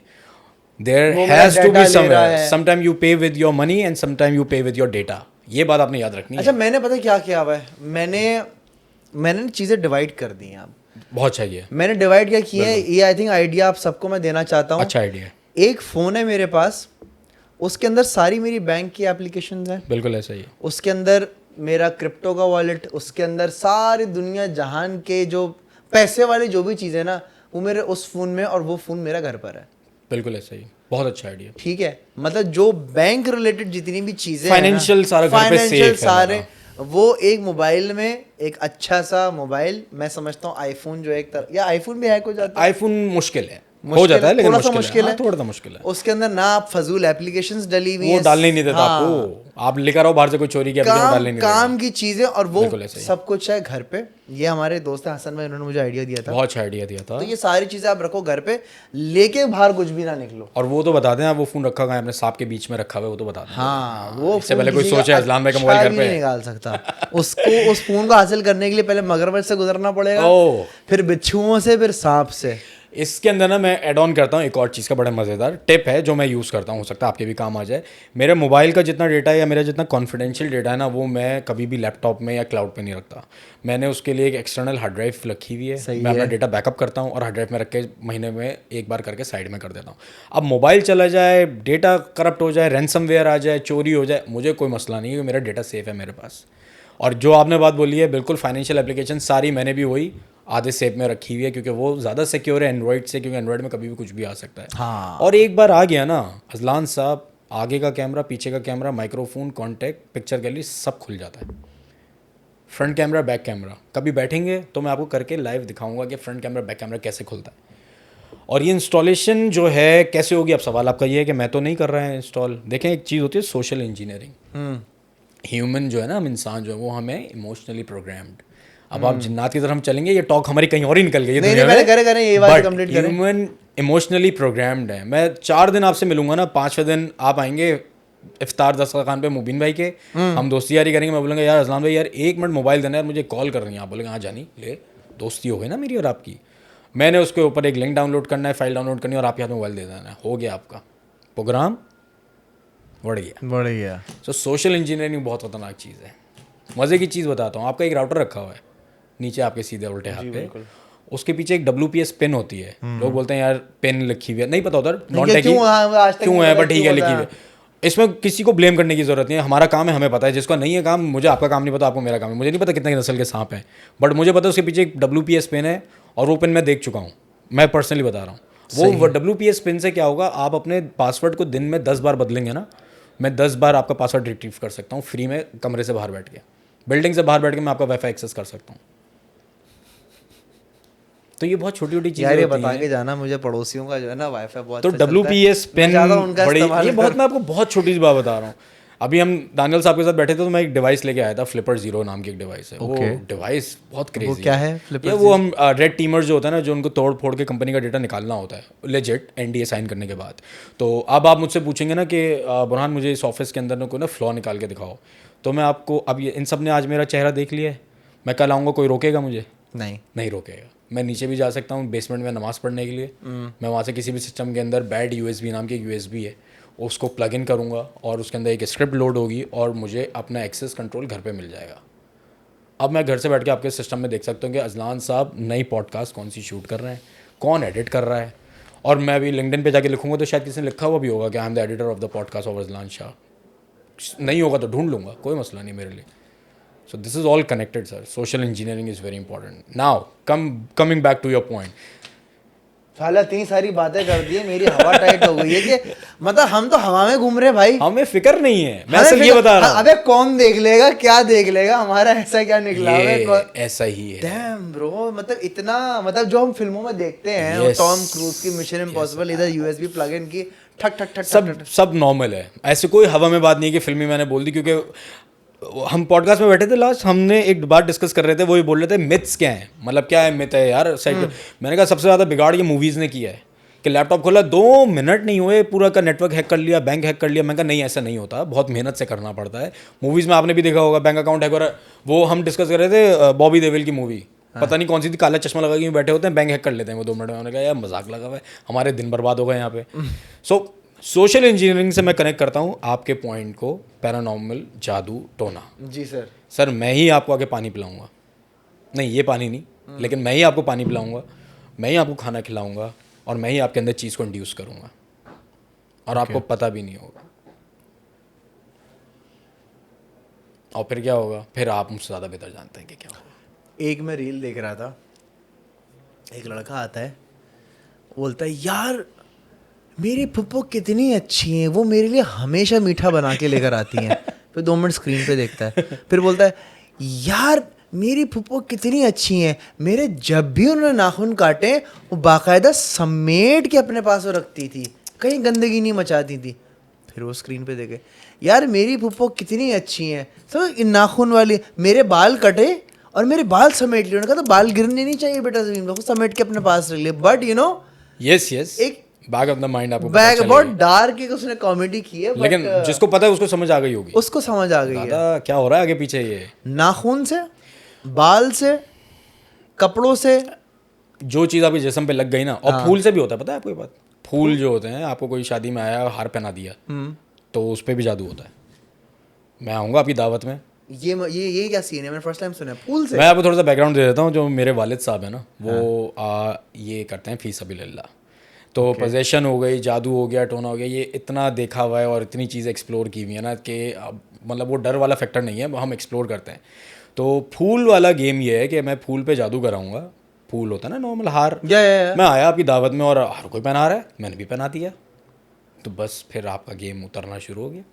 Speaker 1: देयर
Speaker 2: वो मेरा
Speaker 1: हैज़ टू
Speaker 2: data
Speaker 1: बी
Speaker 2: ले रहा
Speaker 1: समवेयर,
Speaker 2: है।
Speaker 1: समटाइम यू पे with your money and sometime you पे विद योर डेटा। ये बात आपने याद रखनी
Speaker 2: अच्छा,
Speaker 1: है।
Speaker 2: मैंने पता क्या किया हुआ है, मैंने चीज़ें डिवाइड कर दी हैं। अब
Speaker 1: बहुत चाहिए,
Speaker 2: मैंने डिवाइड क्या किया है, ये आई थिंक आइडिया आप सबको मैं देना चाहता हूँ।
Speaker 1: अच्छा आइडिया है,
Speaker 2: एक फ़ोन है मेरे पास, उसके अंदर सारी मेरी बैंक की एप्लीकेशंस हैं,
Speaker 1: बिल्कुल ऐसा ही है।
Speaker 2: उसके अंदर मेरा क्रिप्टो का वॉलेट, उसके अंदर सारी दुनिया जहान के जो पैसे वाली जो भी चीज़ें ना, वो मेरे उस फ़ोन में, और वो फ़ोन मेरा घर पर है।
Speaker 1: बिल्कुल ऐसा ही, बहुत अच्छा आइडिया।
Speaker 2: ठीक है, मतलब जो बैंक रिलेटेड जितनी भी चीज़ें हैं ना,
Speaker 1: Financial सारा घर पे
Speaker 2: फाइनेंशियल
Speaker 1: safe है
Speaker 2: सारे,
Speaker 1: मेरा।
Speaker 2: वो एक मोबाइल में, एक अच्छा सा मोबाइल, मैं समझता हूँ आईफोन जो एक तरह, या आईफोन भी हैक हो जाता है,
Speaker 1: आईफोन मुश्किल है, हो
Speaker 2: मुश्किल
Speaker 1: जाता है, लेकिन
Speaker 2: थोड़ा सा
Speaker 1: मुश्किल
Speaker 2: मुश्किल
Speaker 1: है,
Speaker 2: है।
Speaker 1: हाँ, थोड़ा सा मुश्किल है।
Speaker 2: उसके अंदर ना आप फजूल एप्लीकेशंस डली हुई
Speaker 1: वो
Speaker 2: हैं,
Speaker 1: डालने ही नहीं देता
Speaker 2: हाँ,
Speaker 1: आपको, आप लेकर आओ बाहर से कोई चोरी की एप्लीकेशन डालने नहीं देता।
Speaker 2: काम की चीजें, और वो
Speaker 1: बिल्कुल ऐसे ही।
Speaker 2: सब कुछ है घर पे। ये हमारे दोस्त हैं हसन भाई, उन्होंने मुझे आइडिया दिया था।
Speaker 1: बहुत अच्छा आइडिया दिया था।
Speaker 2: तो ये सारी चीजें आप रखो घर पे, लेके बाहर कुछ भी ना निकलो।
Speaker 1: और वो तो बता दें, आप वो फोन रखा कहाँ है, अपने सांप के बीच में रखा हुआ है, वो तो बता दें।
Speaker 2: हाँ, वो
Speaker 1: इससे
Speaker 2: फोन
Speaker 1: पहले कोई
Speaker 2: किसी का
Speaker 1: सोचे अजलान भाई का मोबाइल
Speaker 2: अच्छा
Speaker 1: घर
Speaker 2: भी
Speaker 1: पे
Speaker 2: नहीं
Speaker 1: है।
Speaker 2: निकाल सकता उसको। उस फोन को हासिल करने के लिए पहले मगरमच्छ से गुजरना पड़ेगा,
Speaker 1: ओह।
Speaker 2: फिर बिच्छुओं से, फिर सांप से।
Speaker 1: इसके अंदर ना मैं ऐड ऑन करता हूँ एक और चीज़ का, बड़ा मज़ेदार टिप है जो मैं यूज़ करता हूँ, हो सकता है आपके भी काम आ जाए। मेरे मोबाइल का जितना डेटा है या मेरा जितना कॉन्फिडेंशियल डेटा है ना, वो मैं कभी भी लैपटॉप में या क्लाउड पे नहीं रखता। मैंने उसके लिए एक एक्सटर्नल हार्ड ड्राइव रखी हुई है, मैं अपना डेटा बैकअप करता हूँ और हार्ड ड्राइव में रख के महीने में एक बार करके साइड में कर देता हूँ। अब मोबाइल चला जाए, डेटा करप्ट हो जाए, रैंसमवेयर आ जाए, चोरी हो जाए, मुझे कोई मसला नहीं है, क्योंकि मेरा डेटा सेफ है मेरे पास। और जो आपने बात बोली है, बिल्कुल फाइनेंशियल एप्लीकेशन सारी मैंने भी वही आधे सेफ में रखी हुई है, क्योंकि वो ज़्यादा सिक्योर है एंड्रॉइड से, क्योंकि एंड्रॉइड में कभी भी कुछ भी आ सकता है।
Speaker 2: हाँ।
Speaker 1: और एक बार आ गया ना अजलान साहब, आगे का कैमरा, पीछे का camera, microphone, contact, picture gallery, सब खुल जाता है। फ्रंट कैमरा, बैक कैमरा, कभी बैठेंगे तो मैं आपको करके लाइव दिखाऊंगा कि फ्रंट कैमरा, बैक कैमरा कैसे खुलता है। और ये इंस्टॉलेशन जो है कैसे होगी, अब सवाल आपका ये है कि मैं तो नहीं कर रहा है इंस्टॉल। देखें, एक चीज़ होती है सोशल इंजीनियरिंग। ह्यूमन जो है ना, हम इंसान जो है, वो हमें इमोशनली प्रोग्राम्ड। अब आप जिन्नात की तरफ हम चलेंगे, ये टॉक हमारी कहीं और ही निकल गई है
Speaker 2: नहीं,
Speaker 1: दुनिया
Speaker 2: पहले
Speaker 1: में।
Speaker 2: करें ये बात कंप्लीट करें।
Speaker 1: ह्यूमन इमोशनली प्रोग्राम्ड है। मैं 4 दिन आपसे मिलूंगा ना, 5वें दिन आप आएंगे इफ्तार दस्तरखान पे मुबीन भाई के, हम दोस्ती यारी करेंगे। मैं बोलूँगा यार अजलान भाई यार 1 मिनट मोबाइल देना है, मुझे कॉल करनी है। आप बोलेंगे हाँ जानी ले, दोस्ती हो गई ना मेरी और आपकी। मैंने उसके ऊपर एक लिंक डाउनलोड करना है, फाइल डाउनलोड करनी है, और आपके हाथ में मोबाइल दे देना है, हो गया आपका प्रोग्राम बढ़ गया। सो सोशल इंजीनियरिंग बहुत खतरनाक चीज़ है। मज़े की चीज़ बताता हूँ, आपका एक राउटर रखा हुआ है नीचे आपके सीधे उल्टे हाथ पे, उसके पीछे एक WPS पिन होती है। लोग बोलते हैं यार पिन लिखी हुई है, नहीं पता होता क्यों है, बट ठीक है लिखी हुई है। इसमें किसी को ब्लेम करने की ज़रूरत नहीं है, हमारा काम है, हमें पता है। जिसका नहीं है काम, मुझे आपका काम नहीं पता, आपको मेरा काम है। मुझे नहीं पता कितने नस्ल के सांप हैं, बट मुझे पता है उसके पीछे एक WPS पिन है, और वो पिन मैं देख चुका हूँ, मैं पर्सनली बता रहा हूँ। वो WPS पिन से क्या होगा, आप अपने पासवर्ड को दिन में 10 बार बदलेंगे ना, मैं 10 बार आपका पासवर्ड रिट्रीव कर सकता हूँ फ्री में, कमरे से बाहर बैठ के, बिल्डिंग से बाहर बैठ के मैं आपका वाईफाई एक्सेस कर सकता हूँ। तो ये बहुत छोटी छोटी चीजें
Speaker 2: यार, ये
Speaker 1: होती
Speaker 2: बता
Speaker 1: हैं।
Speaker 2: के जाना, मुझे पड़ोसियों का जो है ना वाईफाई बहुत
Speaker 1: तो
Speaker 2: अच्छा चलता है।
Speaker 1: WPS
Speaker 2: मैं
Speaker 1: पेन
Speaker 2: चाहता हूं उनका
Speaker 1: बड़ी,
Speaker 2: इस्तेमाल
Speaker 1: ये बहुत,
Speaker 2: कर-
Speaker 1: मैं आपको बहुत छोटी सी बात बता रहा हूँ। अभी हम दानियल साहब के साथ बैठे थे, तो मैं एक डिवाइस लेके आया था, फ्लिपर जीरो नाम की एक डिवाइस है। वो डिवाइस बहुत क्रेजी
Speaker 2: वो क्या है Flipper
Speaker 1: ये वो हम रेड टीमर जो होता है ना, जो उनको तोड़ फोड़ के कंपनी का डेटा निकालना होता है लेजिट NDA साइन करने के बाद। तो अब आप मुझसे पूछेंगे ना कि बुरहान मुझे इस ऑफिस के अंदर ना कोई ना फ्लॉ निकाल के दिखाओ, तो मैं आपको, अब ये इन सब ने आज मेरा चेहरा देख लिया है, मैं कल आऊँगा, कोई रोकेगा मुझे? नहीं रोकेगा। मैं नीचे भी जा सकता हूँ बेसमेंट में नमाज़ पढ़ने के लिए, मैं वहाँ से किसी भी सिस्टम के अंदर बैड USB नाम की एक USB है, उसको प्लग इन करूँगा और उसके अंदर एक स्क्रिप्ट लोड होगी और मुझे अपना एक्सेस कंट्रोल घर पे मिल जाएगा। अब मैं घर से बैठ के आपके सिस्टम में देख सकता हूँ कि अजलान साहब नई पॉडकास्ट कौन सी शूट कर रहे हैं, कौन एडिट कर रहा है। और मैं अभी लिंक्डइन पे जाके लिखूँगा तो शायद किसी ने लिखा हुआ भी होगा कि I am the editor of the podcast of Azlan Shah. नहीं होगा तो ढूंढ लूँगा, कोई मसला नहीं मेरे लिए। So this is all connected, sir. Social engineering is very important. Now, coming back to your point.
Speaker 2: साला इतनी सारी बातें कर दी है, मेरी हवा टाइट हो गई है कि मतलब हम तो हवा में घूम रहे हैं भाई।
Speaker 1: हमें फिक्र नहीं है, मैं असल ये बता रहा हूँ।
Speaker 2: अबे कौन देख लेगा, क्या देख लेगा, हमारा ऐसा क्या निकला है,
Speaker 1: ऐसा ही है।
Speaker 2: डैम ब्रो, मतलब इतना, मतलब जो हम फिल्मों में देखते हैं, टॉम क्रूज की मिशन इम्पॉसिबल, इधर USB प्लग इन की ठक ठक ठक
Speaker 1: सब नॉर्मल है, ऐसे कोई हवा में बात नहीं है कि फिल्मी मैंने बोल दी। क्योंकि हम पॉडकास्ट में बैठे थे लास्ट, हमने एक बात डिस्कस कर रहे थे, वो ये बोल रहे थे मिथ्स क्या है, मतलब क्या है मिथ है यार साइड। मैंने कहा सबसे ज़्यादा बिगाड़ ये मूवीज़ ने किया है कि लैपटॉप खोला 2 मिनट नहीं हुए पूरा का नेटवर्क हैक कर लिया, बैंक हैक कर लिया। मैंने कहा नहीं ऐसा नहीं होता, बहुत मेहनत से करना पड़ता है। मूवीज़ में आपने भी देखा होगा बैंक अकाउंट हैक हो रहा है। वो हम डिस्कस कर रहे थे बॉबी देओल की मूवी, पता नहीं कौन सी थी, काला चश्मा लगा के बैठे होते हैं, बैंक हैक कर लेते हैं वो 2 मिनट में। उन्होंने कहा यार मजाक लगा हुआ है, हमारे दिन बर्बाद हो गए यहाँ पे। सो सोशल इंजीनियरिंग से मैं कनेक्ट करता हूँ आपके पॉइंट को, पैरानॉर्मल, जादू टोना।
Speaker 2: जी सर।
Speaker 1: सर मैं ही आपको आके पानी पिलाऊंगा, नहीं ये पानी नहीं, लेकिन मैं ही आपको पानी पिलाऊंगा, मैं ही आपको खाना खिलाऊंगा, और मैं ही आपके अंदर चीज़ को इंड्यूस करूंगा, और आपको पता भी नहीं होगा। और फिर क्या होगा, फिर आप मुझसे ज़्यादा बेहतर जानते हैं कि क्या होगा।
Speaker 2: एक मैं रील देख रहा था, एक लड़का आता है, बोलता है यार मेरी फुप्पो कितनी अच्छी हैं, वो मेरे लिए हमेशा मीठा बना के लेकर आती हैं। फिर 2 मिनट स्क्रीन पे देखता है, फिर बोलता है यार मेरी फुप्पो कितनी अच्छी हैं, मेरे जब भी उन्होंने नाखून काटे वो बाकायदा समेट के अपने पास वो रखती थी, कहीं गंदगी नहीं मचाती थी। फिर वो स्क्रीन पे देखे, यार मेरी फुप्पो कितनी अच्छी हैं, तो नाखून वाली, मेरे बाल कटे और मेरे बाल समेट लिए। उन्होंने कहा तो बाल गिरने नहीं चाहिए बेटा जमीन पर, समेट के अपने पास रख लिए। बट यू नो
Speaker 1: यस एक बैक ऑफ द माइंड आपको
Speaker 2: बैक बहुत डार्क है, उसने कॉमेडी की है,
Speaker 1: लेकिन जिसको पता है उसको समझ आ गई होगी,
Speaker 2: उसको समझ आ गई है
Speaker 1: क्या हो रहा है आगे पीछे। ये
Speaker 2: नाखून से, बाल से, कपड़ों से,
Speaker 1: जो चीज़ आपके जिस्म पे लग गई ना, और फूल से भी होता है, पता है आपको ये बात। फूल जो होते हैं, आपको कोई शादी में आया हार पहना दिया, तो उस पर भी जादू होता है। मैं आऊँगा आपकी दावत में।
Speaker 2: ये क्या सीन है, मैंने फर्स्ट टाइम सुना फूल से।
Speaker 1: मैं आपको थोड़ा सा बैकग्राउंड दे देता हूँ। जो मेरे वालिद साहब हैं ना, वो ये करते हैं फी सबिलिल्लाह। तो पोजेशन हो गई, जादू हो गया, टोना हो गया, ये इतना देखा हुआ है और इतनी चीज़ एक्सप्लोर की हुई है ना कि मतलब वो डर वाला फैक्टर नहीं है, हम एक्सप्लोर करते हैं। तो फूल वाला गेम ये है कि मैं फूल पे जादू कराऊंगा। फूल होता है ना नॉर्मल हार, मैं आया आपकी दावत में और हर कोई पहना रहा है, मैंने भी पहना दिया, तो बस फिर आपका गेम उतरना शुरू हो गया।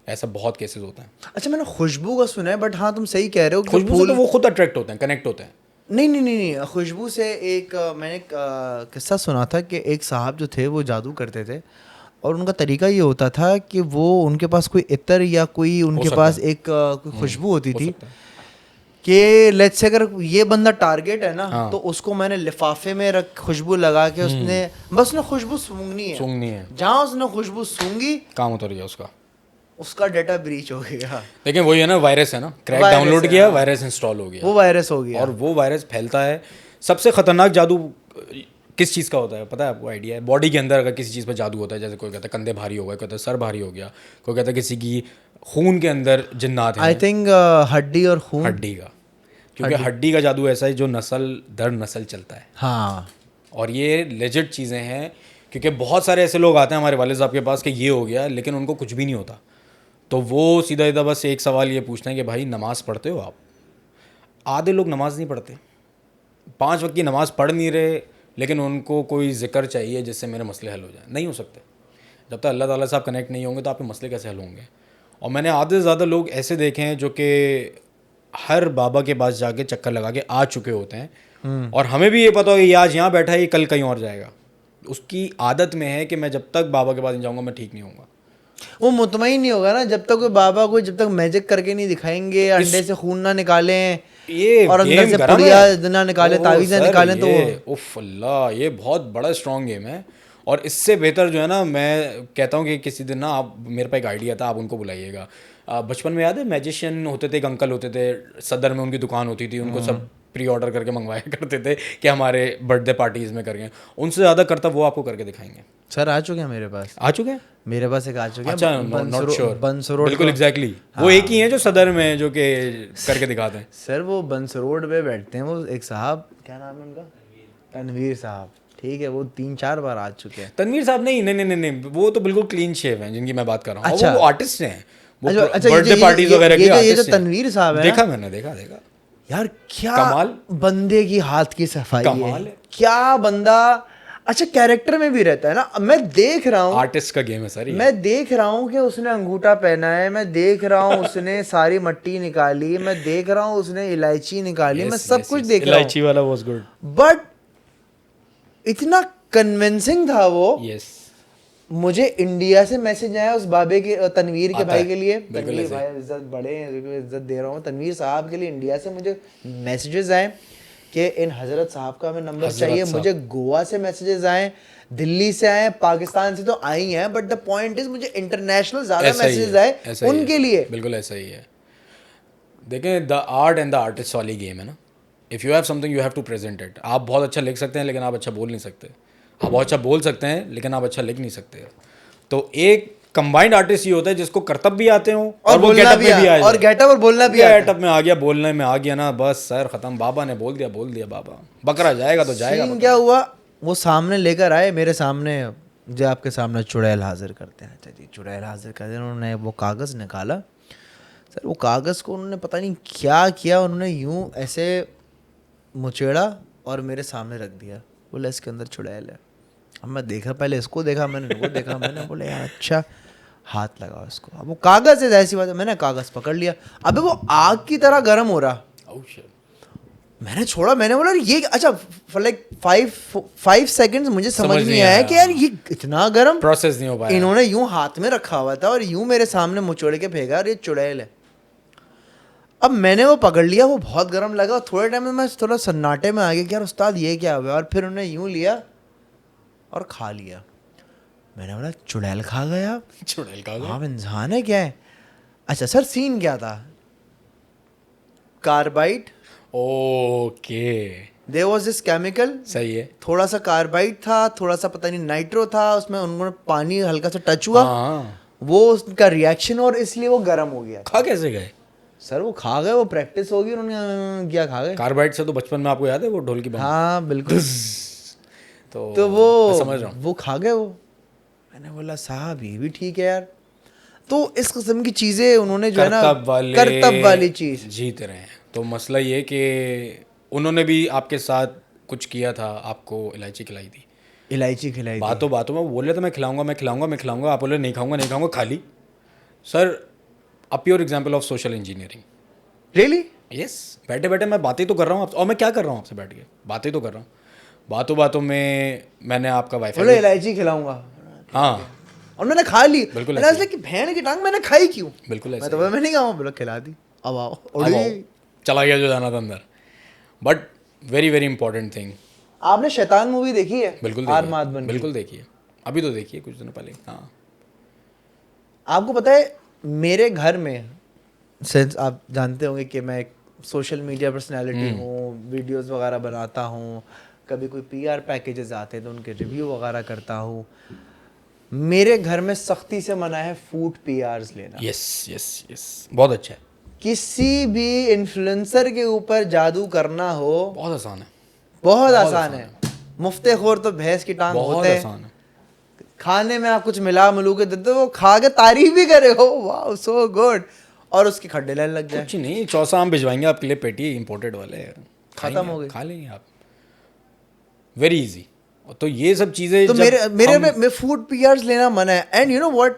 Speaker 1: ऐसा बहुत केसेस होता है।
Speaker 2: अच्छा मैंने खुशबू का सुना है, बट हाँ तुम सही कह रहे हो,
Speaker 1: खुशबू से तो वो खुद अट्रैक्ट होते हैं, कनेक्ट होते हैं।
Speaker 2: नहीं, खुशबू से एक मैंने किस्सा सुना था कि एक साहब जो थे वो जादू करते थे, और उनका तरीका ये होता था कि वो उनके पास कोई इत्र या कोई उनके पास एक कोई खुशबू होती थी कि लेट्स से अगर ये बंदा टारगेट है ना, तो उसको मैंने लिफाफे में रख खुशबू लगा के उसने बस उसने खुशबू सूंघनी है, जहाँ उसने खुशबू सूंघी काम
Speaker 1: उतर गया
Speaker 2: उसका डेटा ब्रीच हो गया।
Speaker 1: लेकिन वही है ना, वायरस है ना, क्रैक डाउनलोड किया, वायरस इंस्टॉल हो गया,
Speaker 2: वो वायरस हो गया,
Speaker 1: और वो वायरस फैलता है। सबसे खतरनाक जादू किस चीज़ का होता है पता है आपको, आइडिया है? बॉडी के अंदर अगर किसी चीज़ पर जादू होता है, जैसे कोई कहता है कंधे भारी हो गए, कोई कहता है सर भारी हो गया, कोई कहता है किसी की खून के अंदर जिन्नात है।
Speaker 2: आई थिंक हड्डी और खून,
Speaker 1: हड्डी का, क्योंकि हड्डी का जादू ऐसा है जो नस्ल दर नस्ल चलता है।
Speaker 2: हाँ,
Speaker 1: और ये लेजिट चीज़ें हैं, क्योंकि बहुत सारे ऐसे लोग आते हैं हमारे वालिद साहब के पास कि ये हो गया, लेकिन उनको कुछ भी नहीं होता। तो वो सीधा सीधा बस एक सवाल ये पूछते हैं कि भाई नमाज़ पढ़ते हो आप? आधे लोग नमाज़ नहीं पढ़ते, 5 वक्त की नमाज़ पढ़ नहीं रहे, लेकिन उनको कोई ज़िक्र चाहिए जिससे मेरे मसले हल हो जाए। नहीं हो सकते जब तक अल्लाह ताला से आप कनेक्ट नहीं होंगे, तो आपके मसले कैसे हल होंगे? और मैंने आधे से ज़्यादा लोग ऐसे देखे हैं जो कि हर बाबा के पास जाके चक्कर लगा के आ चुके होते हैं, और हमें भी ये पता हो कि ये आज यहाँ बैठा है, ये कल कहीं और जाएगा। उसकी आदत में है कि मैं जब तक बाबा के पास नहीं जाऊँगा मैं ठीक नहीं होऊंगा।
Speaker 2: वो मुतमईन नहीं होगा ना जब तक कोई बाबा को जब तक मैजिक करके नहीं दिखाएंगे, अंडे से खून ना निकालें,
Speaker 1: ये
Speaker 2: और अंदर से पुड़िया ना निकाले, तावीज़ ना निकालें, तो
Speaker 1: उफ अल्लाह, ये बहुत बड़ा स्ट्रॉन्ग गेम है। और इससे बेहतर जो है ना, मैं कहता हूँ कि किसी दिन ना आप, मेरे पास एक आइडिया था, आप उनको बुलाइएगा। बचपन में याद है मैजिशियन होते थे, एक अंकल होते थे, सदर में उनकी दुकान होती थी, उनको सब प्री ऑर्डर करके मंगवाया करते थे कि हमारे बर्थडे पार्टीज़ में करके। उनसे ज़्यादा करता वो आपको करके दिखाएंगे।
Speaker 2: सर आ चुके हैं मेरे पास,
Speaker 1: आ चुके हैं
Speaker 2: मेरे पास एक आ चुके हैं।
Speaker 1: अच्छा, नॉट श्योर, बिल्कुल एग्जैक्टली वो एक ही है जो सदर में जो कि करके दिखाते हैं।
Speaker 2: सर वो बंस रोड पे बैठते हैं, वो एक साहब, क्या नाम है उनका, तनवीर साहब, ठीक है, वो 3-4 बार आ चुके हैं।
Speaker 1: तनवीर साहब नहीं, वो तो बिल्कुल क्लीन शेव हैं जिनकी मैं बात कर रहा हूँ। अच्छा, वो आर्टिस्ट हैं, वो बर्थडे पार्टीज वगैरह के आर्टिस्ट हैं।
Speaker 2: ये जो तनवीर साहब है,
Speaker 1: देखा मैंने, देखा
Speaker 2: यार, क्या
Speaker 1: कमाल
Speaker 2: बंदे की हाथ की सफाई
Speaker 1: कमाल
Speaker 2: है, क्या बंदा। अच्छा, कैरेक्टर में भी रहता है ना। मैं देख रहा हूँ,
Speaker 1: आर्टिस्ट का गेम है सर।
Speaker 2: मैं देख रहा हूँ कि उसने अंगूठा पहना है, मैं देख रहा हूँ उसने सारी मट्टी निकाली, मैं देख रहा हूँ उसने इलायची निकाली, मैं सब कुछ देख रहा हूँ।
Speaker 1: इलायची वाला वाज गुड,
Speaker 2: बट इतना कन्विंसिंग था वो।
Speaker 1: यस,
Speaker 2: मुझे इंडिया से मैसेज आया उस बाबे के तनवीर के भाई के लिए,
Speaker 1: बिल्कुल
Speaker 2: तनवीर
Speaker 1: ऐसे
Speaker 2: भाई इज्जत बड़े हैं, इज्जत दे रहा हूँ, तनवीर साहब के लिए इंडिया से मुझे मैसेजेस आए कि इन हजरत साहब का हमें नंबर चाहिए। मुझे गोवा से मैसेजेस आए, दिल्ली से आए, पाकिस्तान से तो आई हैं, बट द पॉइंट इज मुझे इंटरनेशनल ज्यादा मैसेजेस आए उनके लिए।
Speaker 1: बिल्कुल ऐसा ही है। देखें, the art and the artist वाली गेम है ना। If you have something you have to present it. आप बहुत अच्छा लिख सकते हैं लेकिन आप अच्छा बोल नहीं सकते। आप बहुत अच्छा बोल सकते हैं लेकिन आप अच्छा लिख नहीं सकते। तो एक कंबाइंड आर्टिस्ट ये होता है जिसको करतब भी आते हो और वो गेटअप में भी आए,
Speaker 2: और गेटअप और बोलना भी
Speaker 1: गेटअप में आ गया, बोलने में आ गया ना, बस सर खत्म। बाबा ने बोल दिया बाबा, बकरा जाएगा तो जाएगा।
Speaker 2: सीन क्या हुआ, वो सामने लेकर आए मेरे सामने, जो आपके सामने चुड़ैल हाजिर करते हैं। अच्छा जी, चुड़ैल हाजिर करते हैं। उन्होंने वो कागज़ निकाला सर, वो कागज़ को उन्होंने पता नहीं क्या किया, उन्होंने यूं ऐसे मुचेड़ा और मेरे सामने रख दिया। बोले इसके अंदर चुड़ैल है। अब मैं देखा, पहले इसको देखा, मैंने वो देखा, मैंने बोले यार अच्छा, हाथ लगाओ इसको। अब वो कागज़ है, ऐसी बात है, मैंने कागज़ पकड़ लिया। अबे वो आग की तरह गर्म हो रहा।
Speaker 1: Oh shit.
Speaker 2: मैंने छोड़ा, मैंने बोला ये अच्छा, फॉर लाइक 5 सेकंड्स मुझे समझ नहीं आया कि यार ये इतना गर्म
Speaker 1: प्रोसेस नहीं हो पाया।
Speaker 2: इन्होंने यूं हाथ में रखा हुआ था और यूं मेरे सामने मुचोड़ के फेंका और ये चुड़ैल है। अब मैंने वो पकड़ लिया, वो बहुत गर्म लगा और थोड़े टाइम में मैं थोड़ा सन्नाटे में आ गया कि यार उस्ताद ये क्या हुआ। और फिर उन्होंने यूं लिया और खा लिया। मैंने बोला चुड़ैल खा गया?
Speaker 1: चुड़ैल खा गया?
Speaker 2: आप इंसान है क्या है? अच्छा सर, सीन क्या था? Carbide.
Speaker 1: Okay,
Speaker 2: there was this chemical.
Speaker 1: सही है।
Speaker 2: थोड़ा सा कार्बाइड था, थोड़ा सा पता नहीं नाइट्रो था, उसमें उन्होंने पानी हल्का सा टच हुआ, वो उसका रिएक्शन, और इसलिए वो गर्म हो गया।
Speaker 1: खा कैसे गए
Speaker 2: सर वो खा गए, वो प्रैक्टिस होगी उन्होंने क्या खा गए।
Speaker 1: कार्बाइड से तो बचपन में आपको याद है वो ढोल की बम?
Speaker 2: हाँ बिल्कुल।
Speaker 1: तो
Speaker 2: वो
Speaker 1: समझ रहा हूँ।
Speaker 2: वो खा गए वो। मैंने बोला साहब ये भी ठीक है यार। तो इस किस्म की चीज़ें उन्होंने जो है ना, करतब वाली चीज़
Speaker 1: जीत रहे हैं। तो मसला ये कि उन्होंने भी आपके साथ कुछ किया था, आपको इलायची खिलाई थी।
Speaker 2: इलायची खिलाई थी।
Speaker 1: बातों में बोले तो मैं खिलाऊंगा, आप बोले नहीं खाऊंगा, खा ली। Sir, a pure example of social engineering.
Speaker 2: Really?
Speaker 1: Yes. बैठे बैठे मैं बातें तो कर रहा हूँ आपसे, और मैं क्या कर रहा हूँ आपसे बैठ के, बातें तो कर रहा हूँ। बातों में मैंने आपका वाईफाई,
Speaker 2: बोले इलायची खिलाऊंगा,
Speaker 1: हाँ,
Speaker 2: और मैंने खा ली।
Speaker 1: बिल्कुल
Speaker 2: मैंने ऐसे कि भेड़ की टांग मैंने खाई क्यों?
Speaker 1: बिल्कुल
Speaker 2: मैं तो मैं नहीं खाऊंगा। बोला खिला दी, अब आओ।
Speaker 1: अब आओ। चला गया जो जाना था अंदर। But very very important thing,
Speaker 2: आपने शैतान मूवी देखी है?
Speaker 1: बिल्कुल बिल्कुल देखिए, अभी तो देखिए कुछ दिनों पहले। हाँ,
Speaker 2: आपको पता है मेरे घर में, सिंस आप जानते होंगे कि मैं एक सोशल मीडिया पर्सनालिटी हूँ, वीडियोस वगैरह बनाता हूँ, कभी कोई पीआर पैकेजेस आते हैं तो उनके रिव्यू वगैरह करता हूँ। मेरे घर में सख्ती से मना है फूड पीआरस लेना।
Speaker 1: यस, बहुत अच्छा है।
Speaker 2: किसी भी इन्फ्लुएंसर के ऊपर जादू करना हो
Speaker 1: बहुत आसान है,
Speaker 2: बहुत आसान है। मुफ्ते खोर तो भैंस की टांग
Speaker 1: बहुत
Speaker 2: होते हैं।
Speaker 1: आसान है।
Speaker 2: खाने में आप कुछ मिला मिलू के देते, वो खा के तारीफ भी करे, हो वाह सो गुड, और उसके खड्डे लेने लग जाए।
Speaker 1: कुछ नहीं, चौसा आम भिजवाएंगे आपके लिए, पेटी इंपोर्टेड वाले,
Speaker 2: खत्म हो गए,
Speaker 1: खा लेंगे आप, वेरी इजी। तो ये सब चीज़ें
Speaker 2: तो मेरे में फूड पीआर्स लेना मना है। एंड यू नो व्हाट,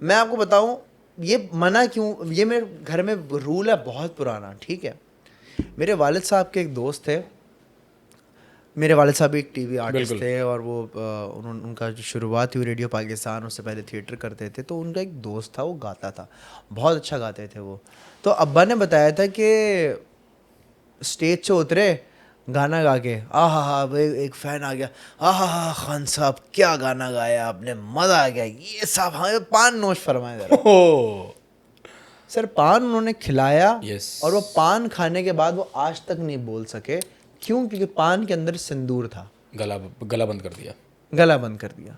Speaker 2: मैं आपको बताऊं ये मना क्यों, ये मेरे घर में रूल है बहुत पुराना, ठीक है। मेरे वालिद साहब के एक दोस्त थे, मेरे वालिद साहब एक टीवी आर्टिस्ट थे, और वो उनका जो शुरुआत हुई रेडियो पाकिस्तान, उससे पहले थिएटर करते थे। तो उनका एक दोस्त था, वो गाता था, बहुत अच्छा गाते थे वो। तो अब्बा ने बताया था कि स्टेज से उतरे गाना गा के, हा एक फ़ैन आ गया, हा खान साहब क्या गाना गाया आपने, मज़ा आ गया, ये साहब हाँ पान नोश फरमाए जरा। सर पान उन्होंने खिलाया, और वो पान खाने के बाद वो आज तक नहीं बोल सके। क्यों? क्योंकि पान के अंदर सिंदूर था।
Speaker 1: गला बंद कर दिया,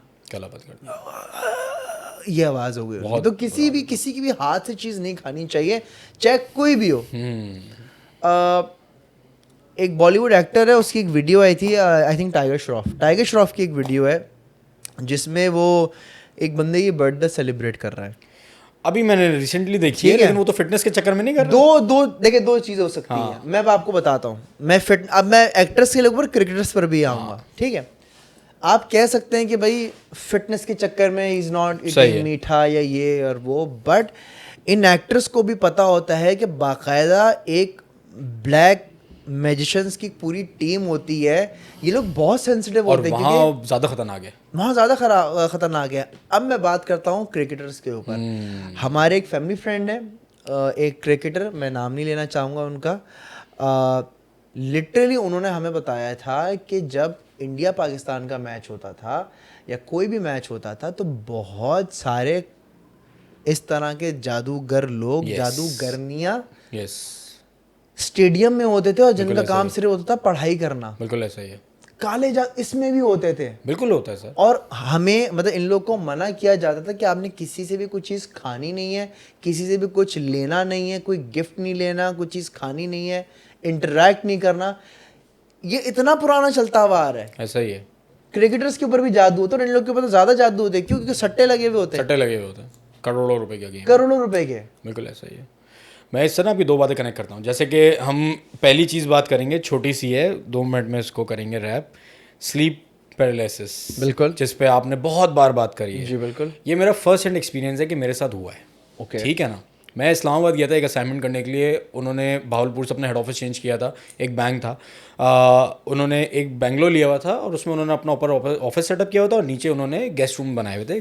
Speaker 2: ये आवाज़ हो गई। तो किसी की भी हाथ से चीज़ नहीं खानी चाहिए, चाहे कोई भी हो। एक बॉलीवुड एक्टर है, उसकी एक वीडियो आई थी, आई थिंक टाइगर श्रॉफ की एक वीडियो है, जिसमें वो एक बंदे की बर्थडे सेलिब्रेट कर रहा है।
Speaker 1: अभी मैंने रिसेंटली देखी है, लेकिन वो तो फिटनेस के चक्कर में नहीं कर रहा।
Speaker 2: देखिए दो चीज़ें हो सकती हैं। मैं आपको बताता हूँ, अब मैं एक्टर्स के ऊपर क्रिकेटर्स पर भी आऊँगा, ठीक है। आप कह सकते हैं कि भाई फिटनेस के चक्कर में इज नॉट ईटिंग मीठा या ये और वो, बट इन एक्टर्स को भी पता होता है कि बाकायदा एक ब्लैक मैजिशियंस की पूरी टीम होती है, ये लोग बहुत सेंसिटिव
Speaker 1: और
Speaker 2: होते हैं
Speaker 1: वहाँ ज़्यादा खतरनाक है।
Speaker 2: वहाँ ज़्यादा खतरनाक है। अब मैं बात करता हूँ क्रिकेटर्स के ऊपर। हमारे एक फैमिली फ्रेंड है, एक क्रिकेटर, मैं नाम नहीं लेना चाहूँगा उनका। लिटरली उन्होंने हमें बताया था कि जब इंडिया पाकिस्तान का मैच होता था या कोई भी मैच होता था तो बहुत सारे इस तरह के जादूगर लोग,
Speaker 1: Yes.
Speaker 2: जादूगरनियाँ
Speaker 1: यस,
Speaker 2: स्टेडियम में होते थे और जिनका
Speaker 1: बिल्कुल ऐसा
Speaker 2: काम
Speaker 1: ही है।
Speaker 2: सिर्फ होता था पढ़ाई करना।
Speaker 1: बिल्कुल ऐसा ही है।
Speaker 2: काले जा इसमें भी होते थे।
Speaker 1: बिल्कुल होता है सर।
Speaker 2: और हमें मतलब इन लोग को मना किया जाता था कि आपने किसी से भी कुछ चीज़ खानी नहीं है, किसी से भी कुछ लेना नहीं है, कोई गिफ्ट नहीं लेना, कोई चीज़ खानी नहीं है, इंटरेक्ट नहीं करना। ये इतना पुराना चलता हुआ आ रहा है।
Speaker 1: ऐसा ही है।
Speaker 2: क्रिकेटर्स के ऊपर भी जादू होता है और इन लोग के ऊपर तो ज़्यादा जादू होते हैं, क्यों? क्योंकि सट्टे लगे हुए होते हैं,
Speaker 1: सट्टे लगे हुए होते हैं, करोड़ों रुपए का गेम।
Speaker 2: करोड़ों रुपए के।
Speaker 1: बिल्कुल ऐसा ही है। मैं इससे ना अभी दो बातें कनेक्ट करता हूँ। जैसे कि हम पहली चीज़ बात करेंगे, छोटी सी है, 2 मिनट में इसको करेंगे रैप। स्लीप पैरालिसिस,
Speaker 2: बिल्कुल।
Speaker 1: जिस पे आपने बहुत बार बात करी है।
Speaker 2: जी बिल्कुल।
Speaker 1: ये मेरा फर्स्ट हैंड एक्सपीरियंस है कि मेरे साथ हुआ है।
Speaker 2: ओके।
Speaker 1: ठीक है ना। मैं इस्लामाबाद गया था एक असाइनमेंट करने के लिए। उन्होंने भावलपुर से अपना हेड ऑफिस चेंज किया था, एक बैंक था। उन्होंने एक बेंगलोर लिया हुआ था और उसमें उन्होंने अपना ऊपर ऑफिस सेटअप किया हुआ था और नीचे उन्होंने गेस्ट रूम बनाए हुए थे।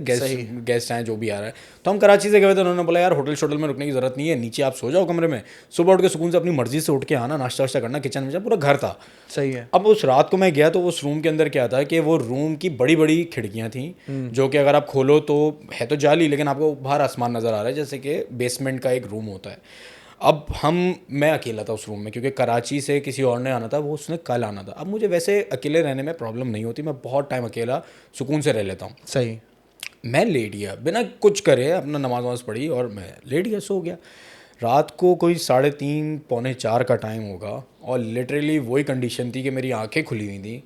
Speaker 1: गेस्ट आए जो भी आ रहा है। तो हम कराची से गए थे। उन्होंने बोला यार होटल शोटल में रुकने की ज़रूरत नहीं है, नीचे आप सो जाओ कमरे में, सुबह उठ के सुकून से अपनी मर्जी से उठ के आना, नाश्ता वाश्ता करना, किचन में पूरा घर था।
Speaker 2: सही है।
Speaker 1: अब उस रात को मैं गया तो उस रूम के अंदर क्या था कि वो रूम की बड़ी बड़ी खिड़कियां थी, जो कि अगर आप खोलो तो है तो जाली, लेकिन आपको बाहर आसमान नज़र आ रहा है, जैसे कि बेसमेंट का एक रूम होता है। अब मैं अकेला था उस रूम में, क्योंकि कराची से किसी और ने आना था, वो उसने कल आना था। अब मुझे वैसे अकेले रहने में प्रॉब्लम नहीं होती, मैं बहुत टाइम अकेला सुकून से रह लेता हूँ।
Speaker 2: सही।
Speaker 1: मैं लेट गया बिना कुछ करे, अपना नमाज वमाज पढ़ी और मैं लेट गया, सो गया। रात को कोई 3:30 पौने 4 का टाइम होगा और लिटरली वही कंडीशन थी कि मेरी आंखें खुली हुई थी,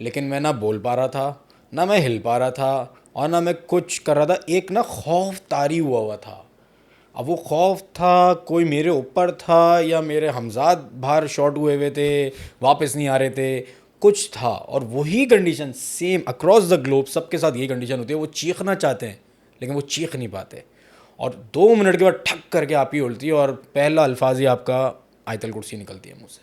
Speaker 1: लेकिन मैं ना बोल पा रहा था, ना मैं हिल पा रहा था और ना मैं कुछ कर रहा था। एक ना खौफ तारी हुआ था। अब वो खौफ था कोई मेरे ऊपर था या मेरे हमजाद बाहर शॉट हुए हुए थे, वापस नहीं आ रहे थे, कुछ था। और वही condition same across the globe सबके साथ यही कंडीशन होती है। वो चीखना चाहते हैं लेकिन वो चीख नहीं पाते, और 2 मिनट के बाद ठक करके आप ही उल्टी और पहला अल्फाज ही आपका आयतल कुर्सी निकलती है मुँह से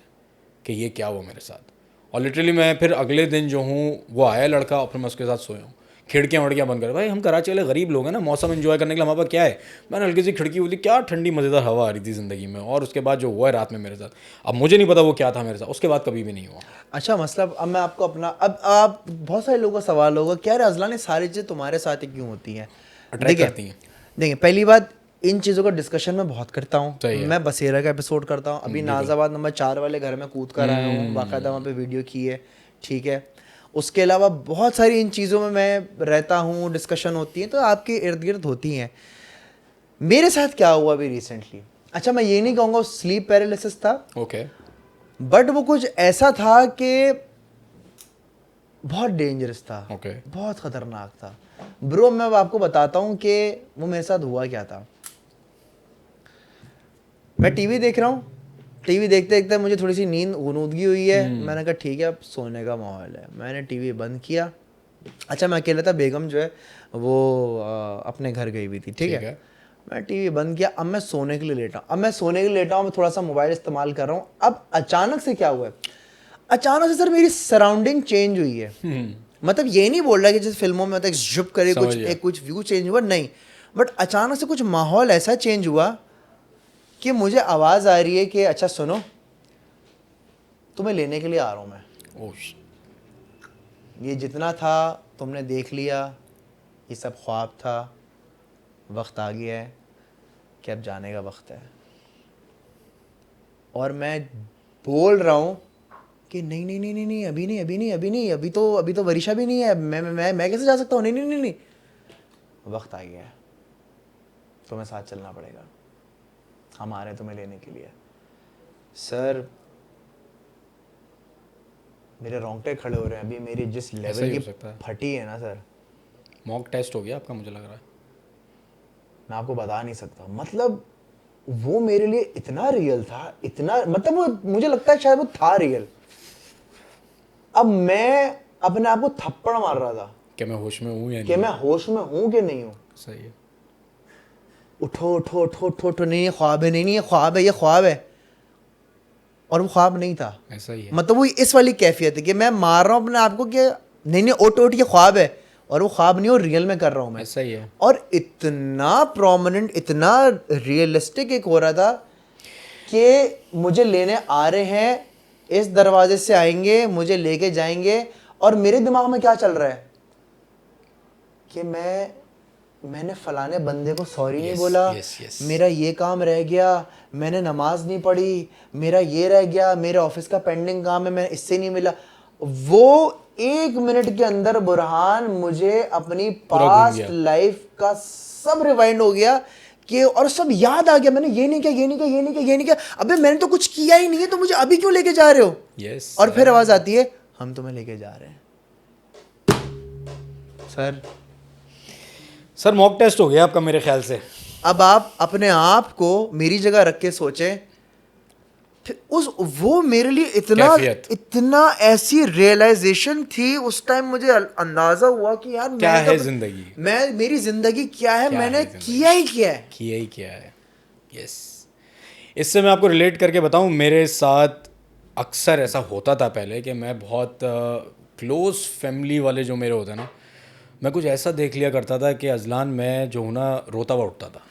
Speaker 1: कि ये क्या हुआ मेरे साथ। और लिटरली मैं फिर अगले दिन जो हूँ, वो आया लड़का और फिर मैं उसके साथ सोया हूँ। खिड़कियाँ वड़कियाँ बंद कर, भाई हम कराची वाले गरीब लोग हैं ना, मौसम एंजॉय करने के लिए हमारे पास क्या है। मैंने हल्की सी खिड़की हुई थी, क्या ठंडी मज़ेदार हवा आ रही थी ज़िंदगी में। और उसके बाद जो हुआ है रात में मेरे साथ, अब मुझे नहीं पता वो क्या था मेरे साथ, उसके बाद कभी भी नहीं हुआ।
Speaker 2: अच्छा, मतलब अब मैं आपको अपना, अब आप बहुत सारे लोगों का सवाल होगा क्या रे अज़लान, ये सारी चीज़ें तुम्हारे साथ ही क्यों होती हैं?
Speaker 1: अट्रैक्ट करती हैं।
Speaker 2: देखिए पहली बात, इन चीज़ों का डिस्कशन मैं बहुत करता हूँ।
Speaker 1: सही है।
Speaker 2: मैं बसेरा का एपिसोड करता हूँ, अभी नाज़ाबाद नंबर 4 वाले घर में कूद कर आया हूँ, बाकायदा वहाँ पे वीडियो की है। ठीक है, उसके अलावा बहुत सारी इन चीज़ों में मैं रहता हूँ, डिस्कशन होती है तो आपके इर्द गिर्द होती हैं। मेरे साथ क्या हुआ अभी रिसेंटली, अच्छा मैं ये नहीं कहूँगा स्लीप पैरालिसिस था,
Speaker 1: ओके।
Speaker 2: बट वो कुछ ऐसा था कि बहुत डेंजरस था।
Speaker 1: ओके।
Speaker 2: बहुत ख़तरनाक था ब्रो। मैं अब आपको बताता हूँ कि वो मेरे साथ हुआ क्या था। मैं टीवी देख रहा हूँ, टीवी देखते देखते मुझे थोड़ी सी नींद गुनूदगी हुई है। मैंने कहा ठीक है अब सोने का माहौल है, मैंने टीवी बंद किया। अच्छा मैं अकेला था, बेगम जो है वो अपने घर गई हुई थी। ठीक है, मैं टीवी बंद किया, अब मैं सोने के लिए लेटा। अब मैं सोने के लिए लेटा हूँ, मैं थोड़ा सा मोबाइल इस्तेमाल कर रहा हूँ। अब अचानक से क्या हुआ है, अचानक से सर मेरी सराउंडिंग चेंज हुई है। मतलब ये नहीं बोल रहा कि जैसे फिल्मों में मतलब झुप करे कुछ व्यू चेंज हुआ, नहीं, बट अचानक से कुछ माहौल ऐसा चेंज हुआ कि मुझे आवाज़ आ रही है कि अच्छा सुनो, तुम्हें लेने के लिए आ रहा हूँ मैं।
Speaker 1: ओह,
Speaker 2: ये जितना था तुमने देख लिया, ये सब ख्वाब था, वक्त आ गया है कि अब जाने का वक्त है। और मैं बोल रहा हूँ कि नहीं नहीं नहीं नहीं नहीं, अभी नहीं अभी नहीं अभी नहीं, अभी तो वरीशा भी नहीं है, मैं कैसे जा सकता हूँ, नहीं नहीं नहीं नहीं, वक्त आ गया है, तुम्हें साथ चलना पड़ेगा, हम आ रहे हैं तुम्हें लेने के लिए। सर मेरे रोंगटे खड़े हो रहे हैं अभी, मेरी जिस लेवल की फटी है ना सर।
Speaker 1: मॉक टेस्ट हो गया आपका, मुझे लग रहा है।
Speaker 2: मैं आपको बता नहीं सकता, मतलब वो मेरे लिए इतना रियल था, इतना मतलब वो मुझे लगता है शायद वो था रियल। अब मैं अपने आप को थप्पड़ मार रहा था
Speaker 1: कि मैं होश में हूँ या
Speaker 2: कि मैं होश में हूँ कि नहीं हूँ।
Speaker 1: सही है।
Speaker 2: उठो उठो उठो उठो उठो, नहीं ये ख्वाब है, नहीं नहीं ये ख्वाब है, ये ख्वाब है। और वो ख्वाब नहीं था।
Speaker 1: ऐसा ही है।
Speaker 2: मतलब वो इस वाली कैफियत है कि मैं मार रहा हूँ अपने आप को कि नहीं ओट ओट ये ख्वाब है, और वो ख्वाब नहीं, और रियल में कर रहा हूँ मैं।
Speaker 1: ऐसा ही है।
Speaker 2: और इतना प्रोमिनेंट, इतना रियलिस्टिक एक हो रहा था कि मुझे लेने आ रहे हैं, इस दरवाजे से आएंगे, मुझे लेके जाएंगे, और मेरे दिमाग में क्या चल रहा है कि मैंने फलाने बंदे को सॉरी नहीं बोला, मेरा ये काम रह गया, मैंने नमाज नहीं पढ़ी, मेरा ये रह गया, मेरे ऑफिस का पेंडिंग काम है, मैं इससे नहीं मिला। वो 1 मिनट के अंदर बुरहान मुझे अपनी पास्ट लाइफ का सब रिवाइंड हो गया कि, और सब याद आ गया, मैंने ये नहीं किया, ये नहीं किया, ये नहीं किया, ये नहीं किया, अबे मैंने तो कुछ किया ही नहीं है, तो मुझे अभी क्यों लेके जा रहे हो? और फिर आवाज आती है, हम तुम्हें लेके जा रहे हैं।
Speaker 1: सर मॉक टेस्ट हो गया आपका मेरे ख्याल से।
Speaker 2: अब आप अपने आप को मेरी जगह रख के सोचें, वो मेरे लिए इतना ऐसी रियलाइजेशन थी उस टाइम, मुझे अंदाजा हुआ कि यार
Speaker 1: क्या है जिंदगी,
Speaker 2: मेरी जिंदगी क्या है, मैंने किया ही क्या है।
Speaker 1: यस, इससे मैं आपको रिलेट करके बताऊं, मेरे साथ अक्सर ऐसा होता था पहले कि मैं बहुत क्लोज फैमिली वाले जो मेरे होते हैं ना, मैं कुछ ऐसा देख लिया करता था कि अजलान मैं जो हूँ ना रोता हुआ उठता था।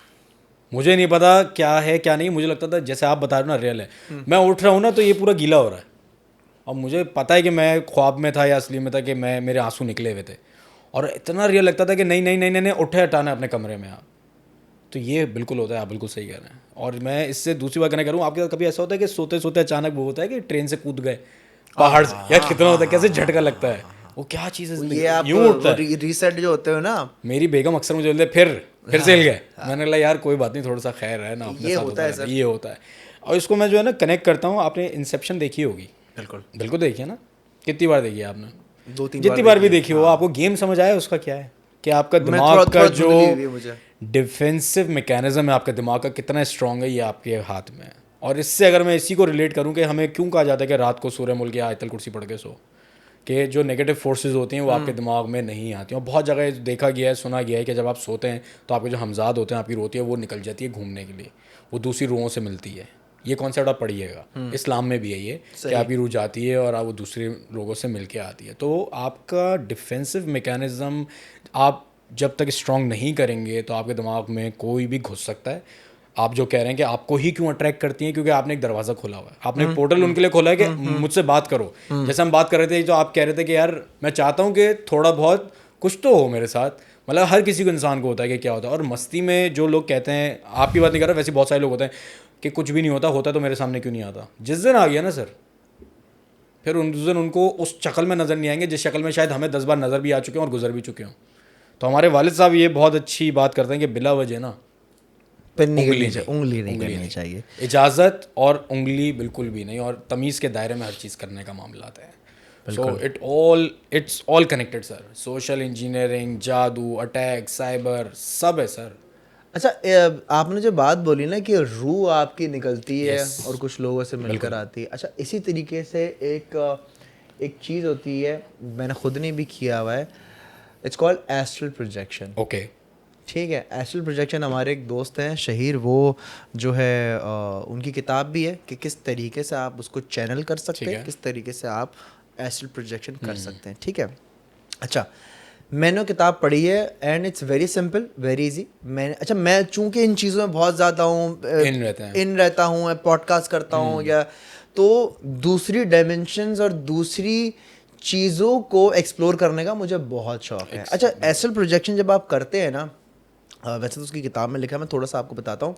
Speaker 1: मुझे नहीं पता क्या है क्या नहीं, मुझे लगता था जैसे आप बता रहे हो ना रियल है, मैं उठ रहा हूँ ना तो ये पूरा गीला हो रहा है, और मुझे पता है कि मैं ख्वाब में था या असली में था कि मेरे आंसू निकले हुए थे, और इतना रियल लगता था कि नहीं नहीं नहीं नहीं उठे हटाना अपने कमरे में आप। तो ये बिल्कुल होता है, आप बिल्कुल सही कह रहे हैं। और मैं इससे दूसरी बात कहना करूँ, आपके साथ कभी ऐसा होता है कि सोते सोते अचानक वो होता है कि ट्रेन से कूद गए पहाड़ से, या कितना होता है, कैसे झटका लगता है, वो क्या चीज़ है,
Speaker 2: ये आप
Speaker 1: यूं उठता है।
Speaker 2: रीसेट जो होते हो ना,
Speaker 1: मेरी बेगम अक्सर मुझे बोलते फिर से हिल गए। मैंने कहा यार कोई बात नहीं, थोड़ा सा खैर है ना, अपने साथ होता है, ये होता है। और इसको मैं जो है ना कनेक्ट करता हूँ, आपने इंसेप्शन देखी होगी? बिल्कुल देखी है ना, कितनी बार देखी है आपने?
Speaker 2: 2-3
Speaker 1: जितनी बार भी देखी हो, आपको गेम समझ आया उसका क्या है, कि आपका दिमाग का जो डिफेंसिव मैकेनिज्म है, आपका दिमाग का कितना स्ट्रांग है, ये आपके हाथ में है। और इससे अगर मैं इसी को रिलेट करूँ कि हमें क्यों कहा जाता है कि रात को सूरह मुल्क या आयतल कुर्सी पढ़ के सो, कि जो नेगेटिव फोर्सेस होती हैं वो आपके दिमाग में नहीं आती हैं। और बहुत जगह देखा गया है, सुना गया है कि जब आप सोते हैं तो आपके जो हमजाद होते हैं, आपकी रोती है वो निकल जाती है घूमने के लिए, वो दूसरी रूहों से मिलती है। ये कॉन्सेप्ट आप पढ़िएगा, इस्लाम में भी है ये, कि आपकी रूह जाती है और आप वो दूसरे लोगों से मिल के आती है। तो आपका डिफेंसिव मैकेनिज्म आप जब तक स्ट्रॉन्ग नहीं करेंगे तो आपके दिमाग में कोई भी घुस सकता है। आप जो कह रहे हैं कि आपको ही क्यों अट्रैक्ट करती हैं, क्योंकि आपने एक दरवाज़ा खोला हुआ है, आपने एक पोर्टल उनके लिए खोला है कि मुझसे बात करो। जैसे हम बात कर रहे थे तो आप कह रहे थे कि यार मैं चाहता हूँ कि थोड़ा बहुत कुछ तो हो मेरे साथ, मतलब हर किसी को, इंसान को होता है कि क्या होता है। और मस्ती में जो लोग कहते हैं, आपकी बात नहीं कर रहा, वैसे बहुत सारे लोग होते हैं कि कुछ भी नहीं होता तो मेरे सामने क्यों नहीं आता। जिस दिन आ गया ना सर, फिर उस दिन उनको उस शक्ल में नज़र नहीं आएंगे जिस शक्ल में शायद हमें 10 बार नज़र भी आ चुके हैं और गुजर भी चुके हों। तो हमारे वालिद साहब ये बहुत अच्छी बात करते हैं कि बिला वजह ना
Speaker 2: उंगली नहीं करनी चाहिए,
Speaker 1: इजाज़त और उंगली बिल्कुल भी नहीं, और तमीज़ के दायरे में हर चीज़ करने का मामला आता है। So it's all connected sir. Social engineering, जादू, अटैक, साइबर, सब है सर।
Speaker 2: अच्छा, आपने जो बात बोली ना कि रूह आपकी निकलती है और कुछ लोगों से मिलकर आती है, अच्छा इसी तरीके से एक चीज़ होती है, मैंने खुद ने भी किया हुआ है, it's called astral projection.
Speaker 1: Okay,
Speaker 2: ठीक है। एस्ट्रल प्रोजेक्शन, हमारे एक दोस्त हैं शहीर, वो जो है उनकी किताब भी है कि किस तरीके से आप उसको चैनल कर सकते हैं, किस तरीके से आप एस्ट्रल प्रोजेक्शन कर सकते हैं। ठीक है। अच्छा, मैंने किताब पढ़ी है and it's very simple, very easy. मैं चूंकि इन चीज़ों में बहुत ज़्यादा हूँ, इन रहता हूँ, पॉडकास्ट करता हूँ, या तो दूसरी डायमेंशंस और दूसरी चीज़ों को एक्सप्लोर करने का मुझे बहुत शौक है। अच्छा, एस्ट्रल प्रोजेक्शन जब आप करते हैं ना, वैसे तो उसकी किताब में लिखा है, मैं थोड़ा सा आपको बताता हूँ।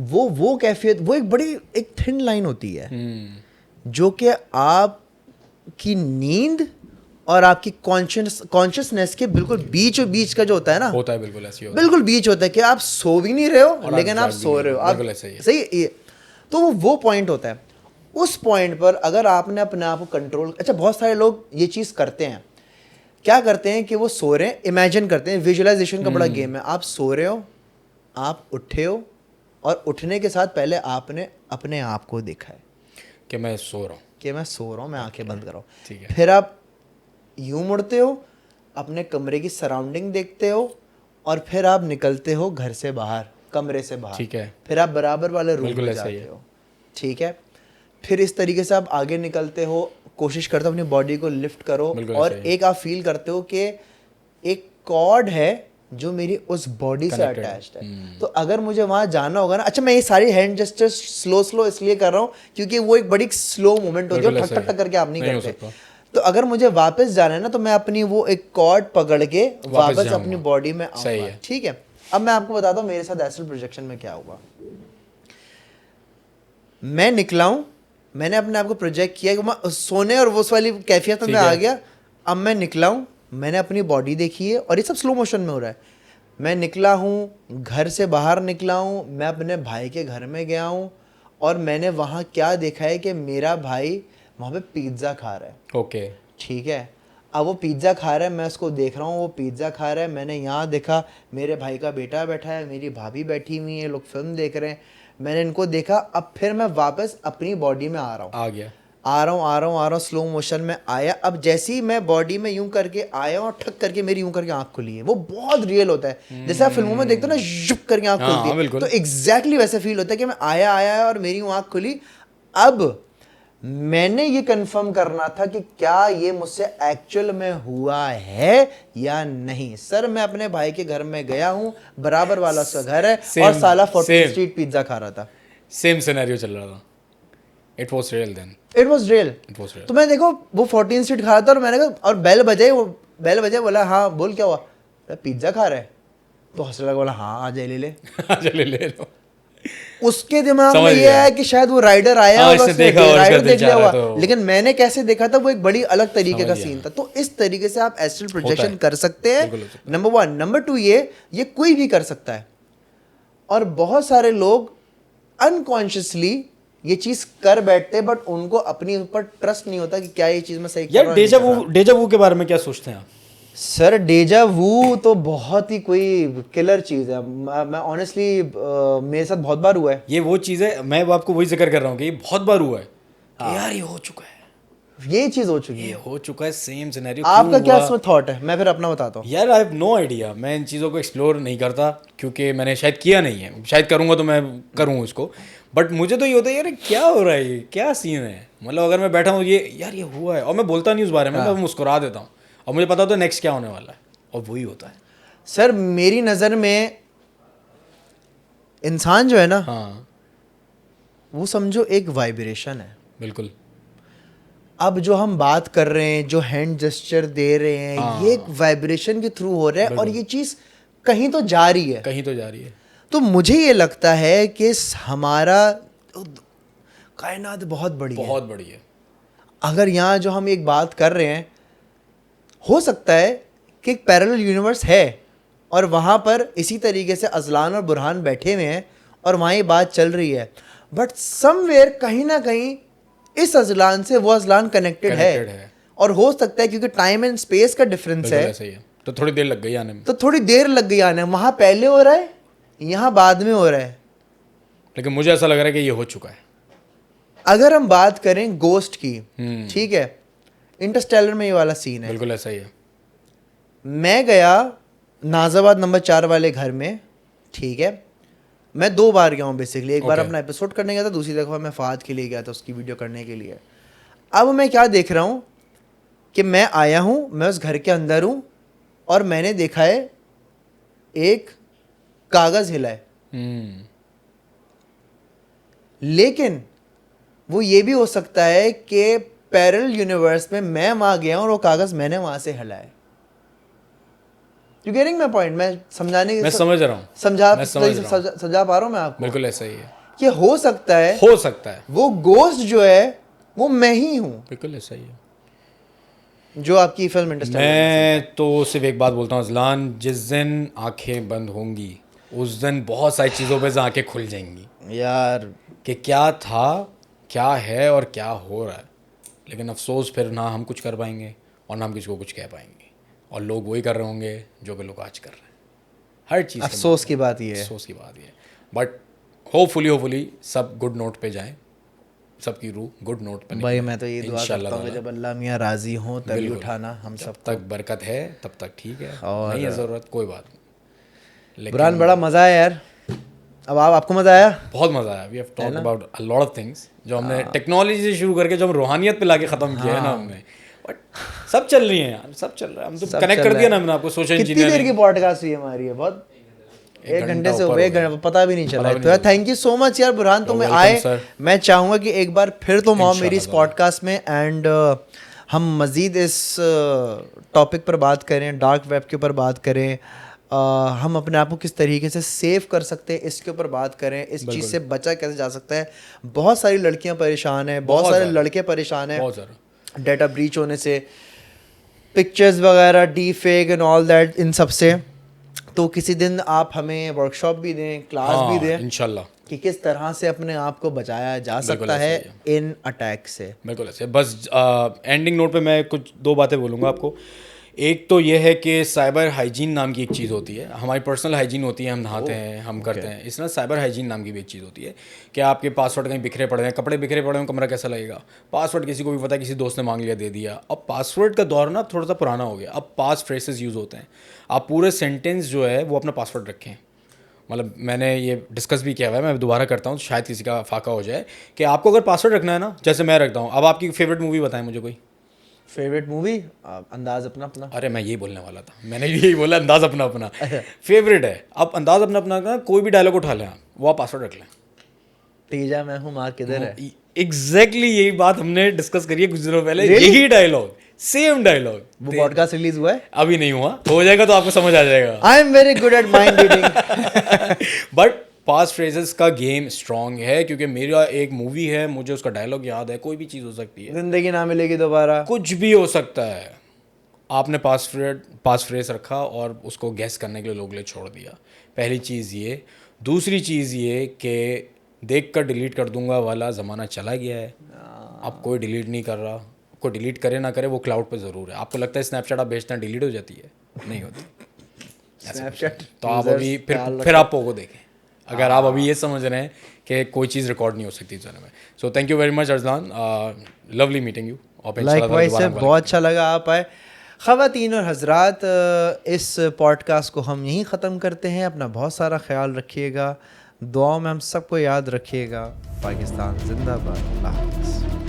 Speaker 2: वो कैफियत, वो एक थिन लाइन होती है जो कि आपकी नींद और आपकी कॉन्शियसनेस के बिल्कुल बीच का जो होता है ना,
Speaker 1: होता है बिल्कुल ऐसे ही,
Speaker 2: बिल्कुल बीच होता है कि आप सो भी नहीं रहे हो लेकिन आप सो रहे हो, आप सही। तो वो पॉइंट होता है। उस पॉइंट पर अगर आपने अपने आप को कंट्रोल, अच्छा बहुत सारे लोग ये चीज़ करते हैं, क्या करते हैं कि वो सो रहे हैं, इमेजिन करते हैं, विजुअलाइजेशन का बड़ा गेम है। आप सो रहे हो, आप उठे हो, और उठने के साथ पहले आपने अपने आप को देखा है
Speaker 1: कि मैं सो रहा हूँ,
Speaker 2: मैं आंखें बंद कर रहा
Speaker 1: हूँ।
Speaker 2: फिर आप यूं मुड़ते हो, अपने कमरे की सराउंडिंग देखते हो, और फिर आप निकलते हो घर से बाहर, कमरे से बाहर।
Speaker 1: ठीक है।
Speaker 2: फिर आप बराबर वाले रूम में जाते हो। ठीक है। फिर इस तरीके से आप आगे निकलते हो, कोशिश करते हो अपनी बॉडी को लिफ्ट करो,
Speaker 1: बिल्कुल
Speaker 2: और
Speaker 1: ऐसे ही।
Speaker 2: एक आप फील करते हो कि एक कॉर्ड है जो मेरी उस बॉडी से
Speaker 1: Connected।
Speaker 2: अटैच्ड है। तो अगर मुझे वहां जाना होगा ना, अच्छा मैं ये सारी हैंड जेस्चर्स स्लो इसलिए कर रहा हूँ क्योंकि वो एक बड़ी स्लो मूवमेंट होती है,
Speaker 1: बिल्कुल
Speaker 2: ठक
Speaker 1: ऐसे
Speaker 2: ठक ठक करके आप नहीं
Speaker 1: नहीं हो
Speaker 2: करते।
Speaker 1: सकता।
Speaker 2: तो अगर मुझे वापस जाना है ना, तो मैं अपनी वो एक कॉर्ड पकड़ के वापस
Speaker 1: जाऊंगा।
Speaker 2: अपनी बॉडी में
Speaker 1: सही
Speaker 2: आऊंगा,
Speaker 1: है।
Speaker 2: ठीक है। अब मैं आपको बताता हूँ मेरे साथ एस्ट्रल प्रोजेक्शन में क्या हुआ। मैं निकला हूँ, मैंने अपने आप को प्रोजेक्ट किया कि मैं सोने और वो उस वाली कैफियत में
Speaker 1: ठीक
Speaker 2: मैं आ
Speaker 1: है।
Speaker 2: गया। अब मैं निकला हूँ, मैंने अपनी बॉडी देखी है, और ये सब स्लो मोशन में हो रहा है। मैं निकला हूँ, घर से बाहर निकला हूँ, मैं अपने भाई के घर में गया हूँ, और मैंने वहाँ क्या देखा है कि मेरा भाई वहाँ पे पिज्ज़ा खा रहा है,
Speaker 1: ओके।
Speaker 2: ठीक है। अब वो पिज़्ज़ा खा रहा है, मैं उसको देख रहा हूँ, वो पिज़्ज़ा खा रहा है। मैंने यहाँ देखा मेरे भाई का बेटा बैठा है, मेरी भाभी बैठी हुई है, लोग फिल्म देख रहे हैं, मैंने इनको देखा। अब फिर मैं वापस अपनी बॉडी में आ रहा हूँ,
Speaker 1: आ गया।
Speaker 2: आ रहा हूँ, स्लो मोशन में आया। अब जैसे ही मैं बॉडी में यूं करके आया और ठक करके मेरी यूं करके आंख खुली है। वो बहुत रियल होता है, जैसे आप फिल्मों में देखते हो ना, जुप करके आंख
Speaker 1: हाँ,
Speaker 2: खुलती है,
Speaker 1: बिल्कुल।
Speaker 2: तो एग्जैक्टली वैसे फील होता है कि मैं आया और मेरी यूं आंख खुली। अब मैंने ये कंफर्म करना था कि क्या ये मुझसे एक्चुअल में हुआ है या नहीं। सर मैं अपने भाई के घर में गया हूँ, बराबर वाला उसका घर है, और
Speaker 1: Same,
Speaker 2: साला 14
Speaker 1: same।
Speaker 2: स्ट्रीट पिज्जा खा रहा था।
Speaker 1: सेम सिनेरियो चल रहा था। It was real then.
Speaker 2: It was real.
Speaker 1: It was real.
Speaker 2: तो मैं देखो वो 14 स्ट्रीट खा रहा था, और मैंने कहा, और बेल बजाई, वो बेल बजाई, बोला हाँ बोल क्या हुआ, पिज्जा खा रहा है। तो हंसने लगा, बोला हाँ आ जाए ले ले।
Speaker 1: चले ले लो।
Speaker 2: उसके दिमाग में
Speaker 1: समझ
Speaker 2: ये
Speaker 1: गया।
Speaker 2: है कि शायद वो राइडर आया
Speaker 1: हाँ,
Speaker 2: होगा,
Speaker 1: इसने
Speaker 2: उसने
Speaker 1: देखा और
Speaker 2: राइडर
Speaker 1: इसका दिल
Speaker 2: देख लिया
Speaker 1: चाह रहा
Speaker 2: होगा,
Speaker 1: है तो-
Speaker 2: लेकिन मैंने कैसे देखा था वो एक बड़ी अलग तरीके का
Speaker 1: समझ
Speaker 2: सीन
Speaker 1: गया।
Speaker 2: था। तो इस तरीके से आप एस्ट्रल प्रोजेक्शन
Speaker 1: है।
Speaker 2: कर सकते हैं,
Speaker 1: बिल्कुल हो सकता
Speaker 2: नंबर 1। नंबर 2, ये कोई भी कर सकता है, और बहुत सारे लोग अनकॉन्शियसली ये चीज कर बैठते हैं, बट उनको अपने ऊपर ट्रस्ट नहीं होता कि क्या ये चीज मैं सही कर रहा
Speaker 1: यार
Speaker 2: हूँ या नहीं कर रहा।
Speaker 1: डेजा वू के बारे में क्या सोचते हैं आप?
Speaker 2: सर डेजा वू तो बहुत ही कोई किलर चीज है। मैं ऑनेस्टली मेरे साथ बहुत बार हुआ है।
Speaker 1: ये वो चीज़ है, मैं वो आपको वही जिक्र कर रहा हूँ कि ये बहुत बार हुआ है कि यार ये हो चुका है,
Speaker 2: ये चीज हो चुकी
Speaker 1: ये
Speaker 2: है।
Speaker 1: हो चुका है, सेम सिनेरियो।
Speaker 2: आपका क्या इसमें थॉट है, मैं फिर अपना बताता हूँ।
Speaker 1: यार आई हैव नो आइडिया। मैं इन चीज़ों को एक्सप्लोर नहीं करता क्योंकि मैंने शायद किया नहीं है। शायद करूँगा तो मैं करूँ उसको, बट मुझे तो ये होता है यार क्या हो रहा है, ये क्या सीन है। मतलब अगर मैं बैठा हूँ ये यार ये हुआ है, और मैं बोलता नहीं उस बारे में, मैं मुस्कुरा देता हूँ, और मुझे पता होता है नेक्स्ट क्या होने वाला है, और वही होता है।
Speaker 2: सर मेरी नज़र में इंसान जो है ना,
Speaker 1: हाँ
Speaker 2: वो समझो एक वाइब्रेशन है।
Speaker 1: बिल्कुल।
Speaker 2: अब जो हम बात कर रहे हैं, जो हैंड जेस्चर दे रहे हैं,
Speaker 1: हाँ।
Speaker 2: ये एक वाइब्रेशन के थ्रू हो रहा है, और ये चीज़ कहीं तो जा रही है।
Speaker 1: कहीं तो जा रही है।
Speaker 2: तो मुझे ये लगता है कि हमारा कायनात बहुत बड़ी है।
Speaker 1: बहुत बड़ी है।
Speaker 2: अगर यहाँ जो हम एक बात कर रहे हैं, हो सकता है कि एक पैरेलल यूनिवर्स है, और वहाँ पर इसी तरीके से अजलान और बुरहान बैठे हुए हैं, और वहाँ ये बात चल रही है, बट समवेयर कहीं ना कहीं इस अजलान से वो अजलान कनेक्टेड है। और हो सकता है क्योंकि टाइम एंड स्पेस का डिफरेंस है,
Speaker 1: सही है, तो थोड़ी देर लग गई आने में।
Speaker 2: तो थोड़ी देर लग गई आने में। वहाँ पहले हो रहा है, यहाँ बाद में हो रहा है।
Speaker 1: लेकिन मुझे ऐसा लग रहा है कि ये हो चुका है।
Speaker 2: अगर हम बात करें गोस्ट की, ठीक है, इंटरस्टेलर में ये वाला सीन है।
Speaker 1: बिल्कुल ऐसा ही है।
Speaker 2: मैं गया नाजाबाद नंबर 4 वाले घर में, ठीक है। मैं 2 बार गया हूँ बेसिकली। एक बार अपना एपिसोड करने गया था, दूसरी दफ़ा मैं फहद के लिए गया था उसकी वीडियो करने के लिए। अब मैं क्या देख रहा हूँ कि मैं आया हूँ, मैं उस घर के अंदर हूँ, और मैंने देखा है एक कागज़ हिला है। लेकिन वो ये भी हो सकता है कि पैरेलल यूनिवर्स में मैं वहाँ गया हूँ और वो कागज़ मैंने वहाँ से हिला है। You getting my point? मैं समझाने की
Speaker 1: मैं समझ रहा हूँ।
Speaker 2: समझा पा रहा हूँ मैं आपको?
Speaker 1: बिल्कुल ऐसा ही है
Speaker 2: कि हो सकता है वो गोश्त जो है वो मैं ही हूँ।
Speaker 1: बिल्कुल ऐसा ही है
Speaker 2: जो आपकी फिल्म इंडस्ट्री।
Speaker 1: मैं तो सिर्फ एक बात बोलता हूँ अजलान, जिस दिन आंखें बंद होंगी उस दिन बहुत सारी चीज़ों पे आंखें खुल जाएंगी
Speaker 2: यार,
Speaker 1: कि क्या था, क्या है और क्या हो रहा है। लेकिन अफसोस फिर ना हम कुछ कर पाएंगे और ना हम किसी को कुछ कह पाएंगे, और लोग वही कर रहे होंगे जो कि लोग आज कर रहे हैं। हर चीज़
Speaker 2: अफसोस की बात ये है।
Speaker 1: अफसोस की बात ये है। बट होपफुली सब गुड नोट पे जाएं, सबकी रूह गुड नोट पे
Speaker 2: भाई मैं तो ये दुआ करता हूँ कि
Speaker 1: इंशाल्लाह।
Speaker 2: जब अल्लाह मियाँ राज़ी हो तभी
Speaker 1: बिल्कुल।
Speaker 2: उठाना हम सब।
Speaker 1: तक बरकत है तब तक ठीक है,
Speaker 2: और
Speaker 1: नहीं है ज़रूरत कोई बात नहीं।
Speaker 2: बुरहान बड़ा मज़ा है यार, अब आपको मज़ा आया?
Speaker 1: बहुत मज़ा आया। We have talked about a lot of things, जो हमने टेक्नोलॉजी से शुरू करके जो हम रूहानियत पे लाके ख़त्म किया है ना हमने, बट सब चल रही है यार, सब चल रहा है। हम तो कनेक्ट कर दिया ना हमने आपको सोशल
Speaker 2: कितनी देर की पॉडकास्ट हुई हमारी है? बहुत 1 घंटे से ऊपर, 1 घंटा पता भी नहीं चला। तो थैंक यू सो मच यार बुरहान, तुम आए। मैं चाहूँगा कि एक बार फिर तुम आओ मेरी इस पॉडकास्ट में, एंड हम मज़ीद इस टॉपिक पर बात करें, डार्क वेब के ऊपर बात करें, हम अपने आप को किस तरीके से सेव कर सकते हैं इसके ऊपर बात करें, इस चीज़ से बचा कैसे जा सकता है। बहुत सारी लड़कियां परेशान हैं, बहुत सारे लड़के परेशान हैं डेटा ब्रीच होने से, पिक्चर्स वगैरह, deepfake and all that, इन सब से। तो किसी दिन आप हमें वर्कशॉप भी दें, क्लास भी दें इंशाल्लाह, कि किस तरह से अपने आप को बचाया जा सकता है इन अटैक से।
Speaker 1: बिल्कुल ऐसे। बस एंडिंग नोट पे मैं कुछ 2 बातें बोलूँगा आपको। एक तो ये है कि साइबर हाइजीन नाम की एक चीज़ होती है। हमारी पर्सनल हाइजीन होती है, हम नहाते हैं, हम करते हैं, इसमें साइबर हाइजीन नाम की भी एक चीज़ होती है कि आपके पासवर्ड कहीं बिखरे पड़े हैं, कपड़े बिखरे पड़े हैं, कमरा कैसा लगेगा। पासवर्ड किसी को भी पता है, किसी दोस्त ने मांग लिया, दे दिया। अब पासवर्ड का दौर ना थोड़ा सा पुराना हो गया, अब पास फ्रेसेस यूज़ होते हैं। आप पूरे सेंटेंस जो है वो अपना पासवर्ड रखें। मतलब मैंने ये डिस्कस भी किया हुआ है, मैं दोबारा करता हूँ, शायद किसी का फाका हो जाए, कि आपको अगर पासवर्ड रखना है ना, जैसे मैं रखता हूँ। अब आपकी फेवरेट मूवी बताएं मुझे कोई
Speaker 2: फेवरेट मूवी। अंदाज अपना अपना।
Speaker 1: अरे मैं यही बोलने वाला था, मैंने यही बोला, अंदाज अपना अपना फेवरेट है। अब अंदाज अपना अपना का कोई भी डायलॉग उठा लें आप, वो आप पासवर्ड रख लें।
Speaker 2: तीजा मैं हूँ माँ किधर है।
Speaker 1: एग्जैक्टली यही बात हमने डिस्कस करी है कुछ दिनों पहले। यही डायलॉग, सेम डायलॉग।
Speaker 2: वो पॉडकास्ट रिलीज हुआ है?
Speaker 1: अभी नहीं हुआ, हो जाएगा तो आपको समझ आ जाएगा।
Speaker 2: I am very good at mind reading.
Speaker 1: But pass phrases का गेम स्ट्रॉन्ग है, क्योंकि मेरा एक मूवी है, मुझे उसका डायलॉग याद है। कोई भी चीज़ हो सकती है,
Speaker 2: जिंदगी ना मिलेगी दोबारा,
Speaker 1: कुछ भी हो सकता है। आपने पास फ्रेज रखा और उसको गैस करने के लिए लोग ले छोड़ दिया। पहली चीज़ ये। दूसरी चीज़ ये कि देख कर डिलीट कर दूंगा वाला ज़माना चला गया है। अब कोई डिलीट नहीं कर रहा, कोई डिलीट करे ना करे वो क्लाउड पे ज़रूर है। आपको लगता है स्नैपचैट आप भेजते हैं डिलीट हो जाती है? नहीं होती
Speaker 2: स्नैपचैट।
Speaker 1: तो आप अभी फिर आप पोगो देखें, अगर आप अभी ये समझ रहे हैं कि कोई चीज़ रिकॉर्ड नहीं हो सकती इस में। So thank you very much Arsalan, lovely meeting you.
Speaker 2: Likewise से बहुत अच्छा लगा आप आए। ख़वातीन और हजरात, इस पॉडकास्ट को हम यहीं ख़त्म करते हैं। अपना बहुत सारा ख्याल रखिएगा, दुआओं में हम सबको याद रखिएगा। पाकिस्तान जिंदाबाद। अल्लाह हाफ़िज़।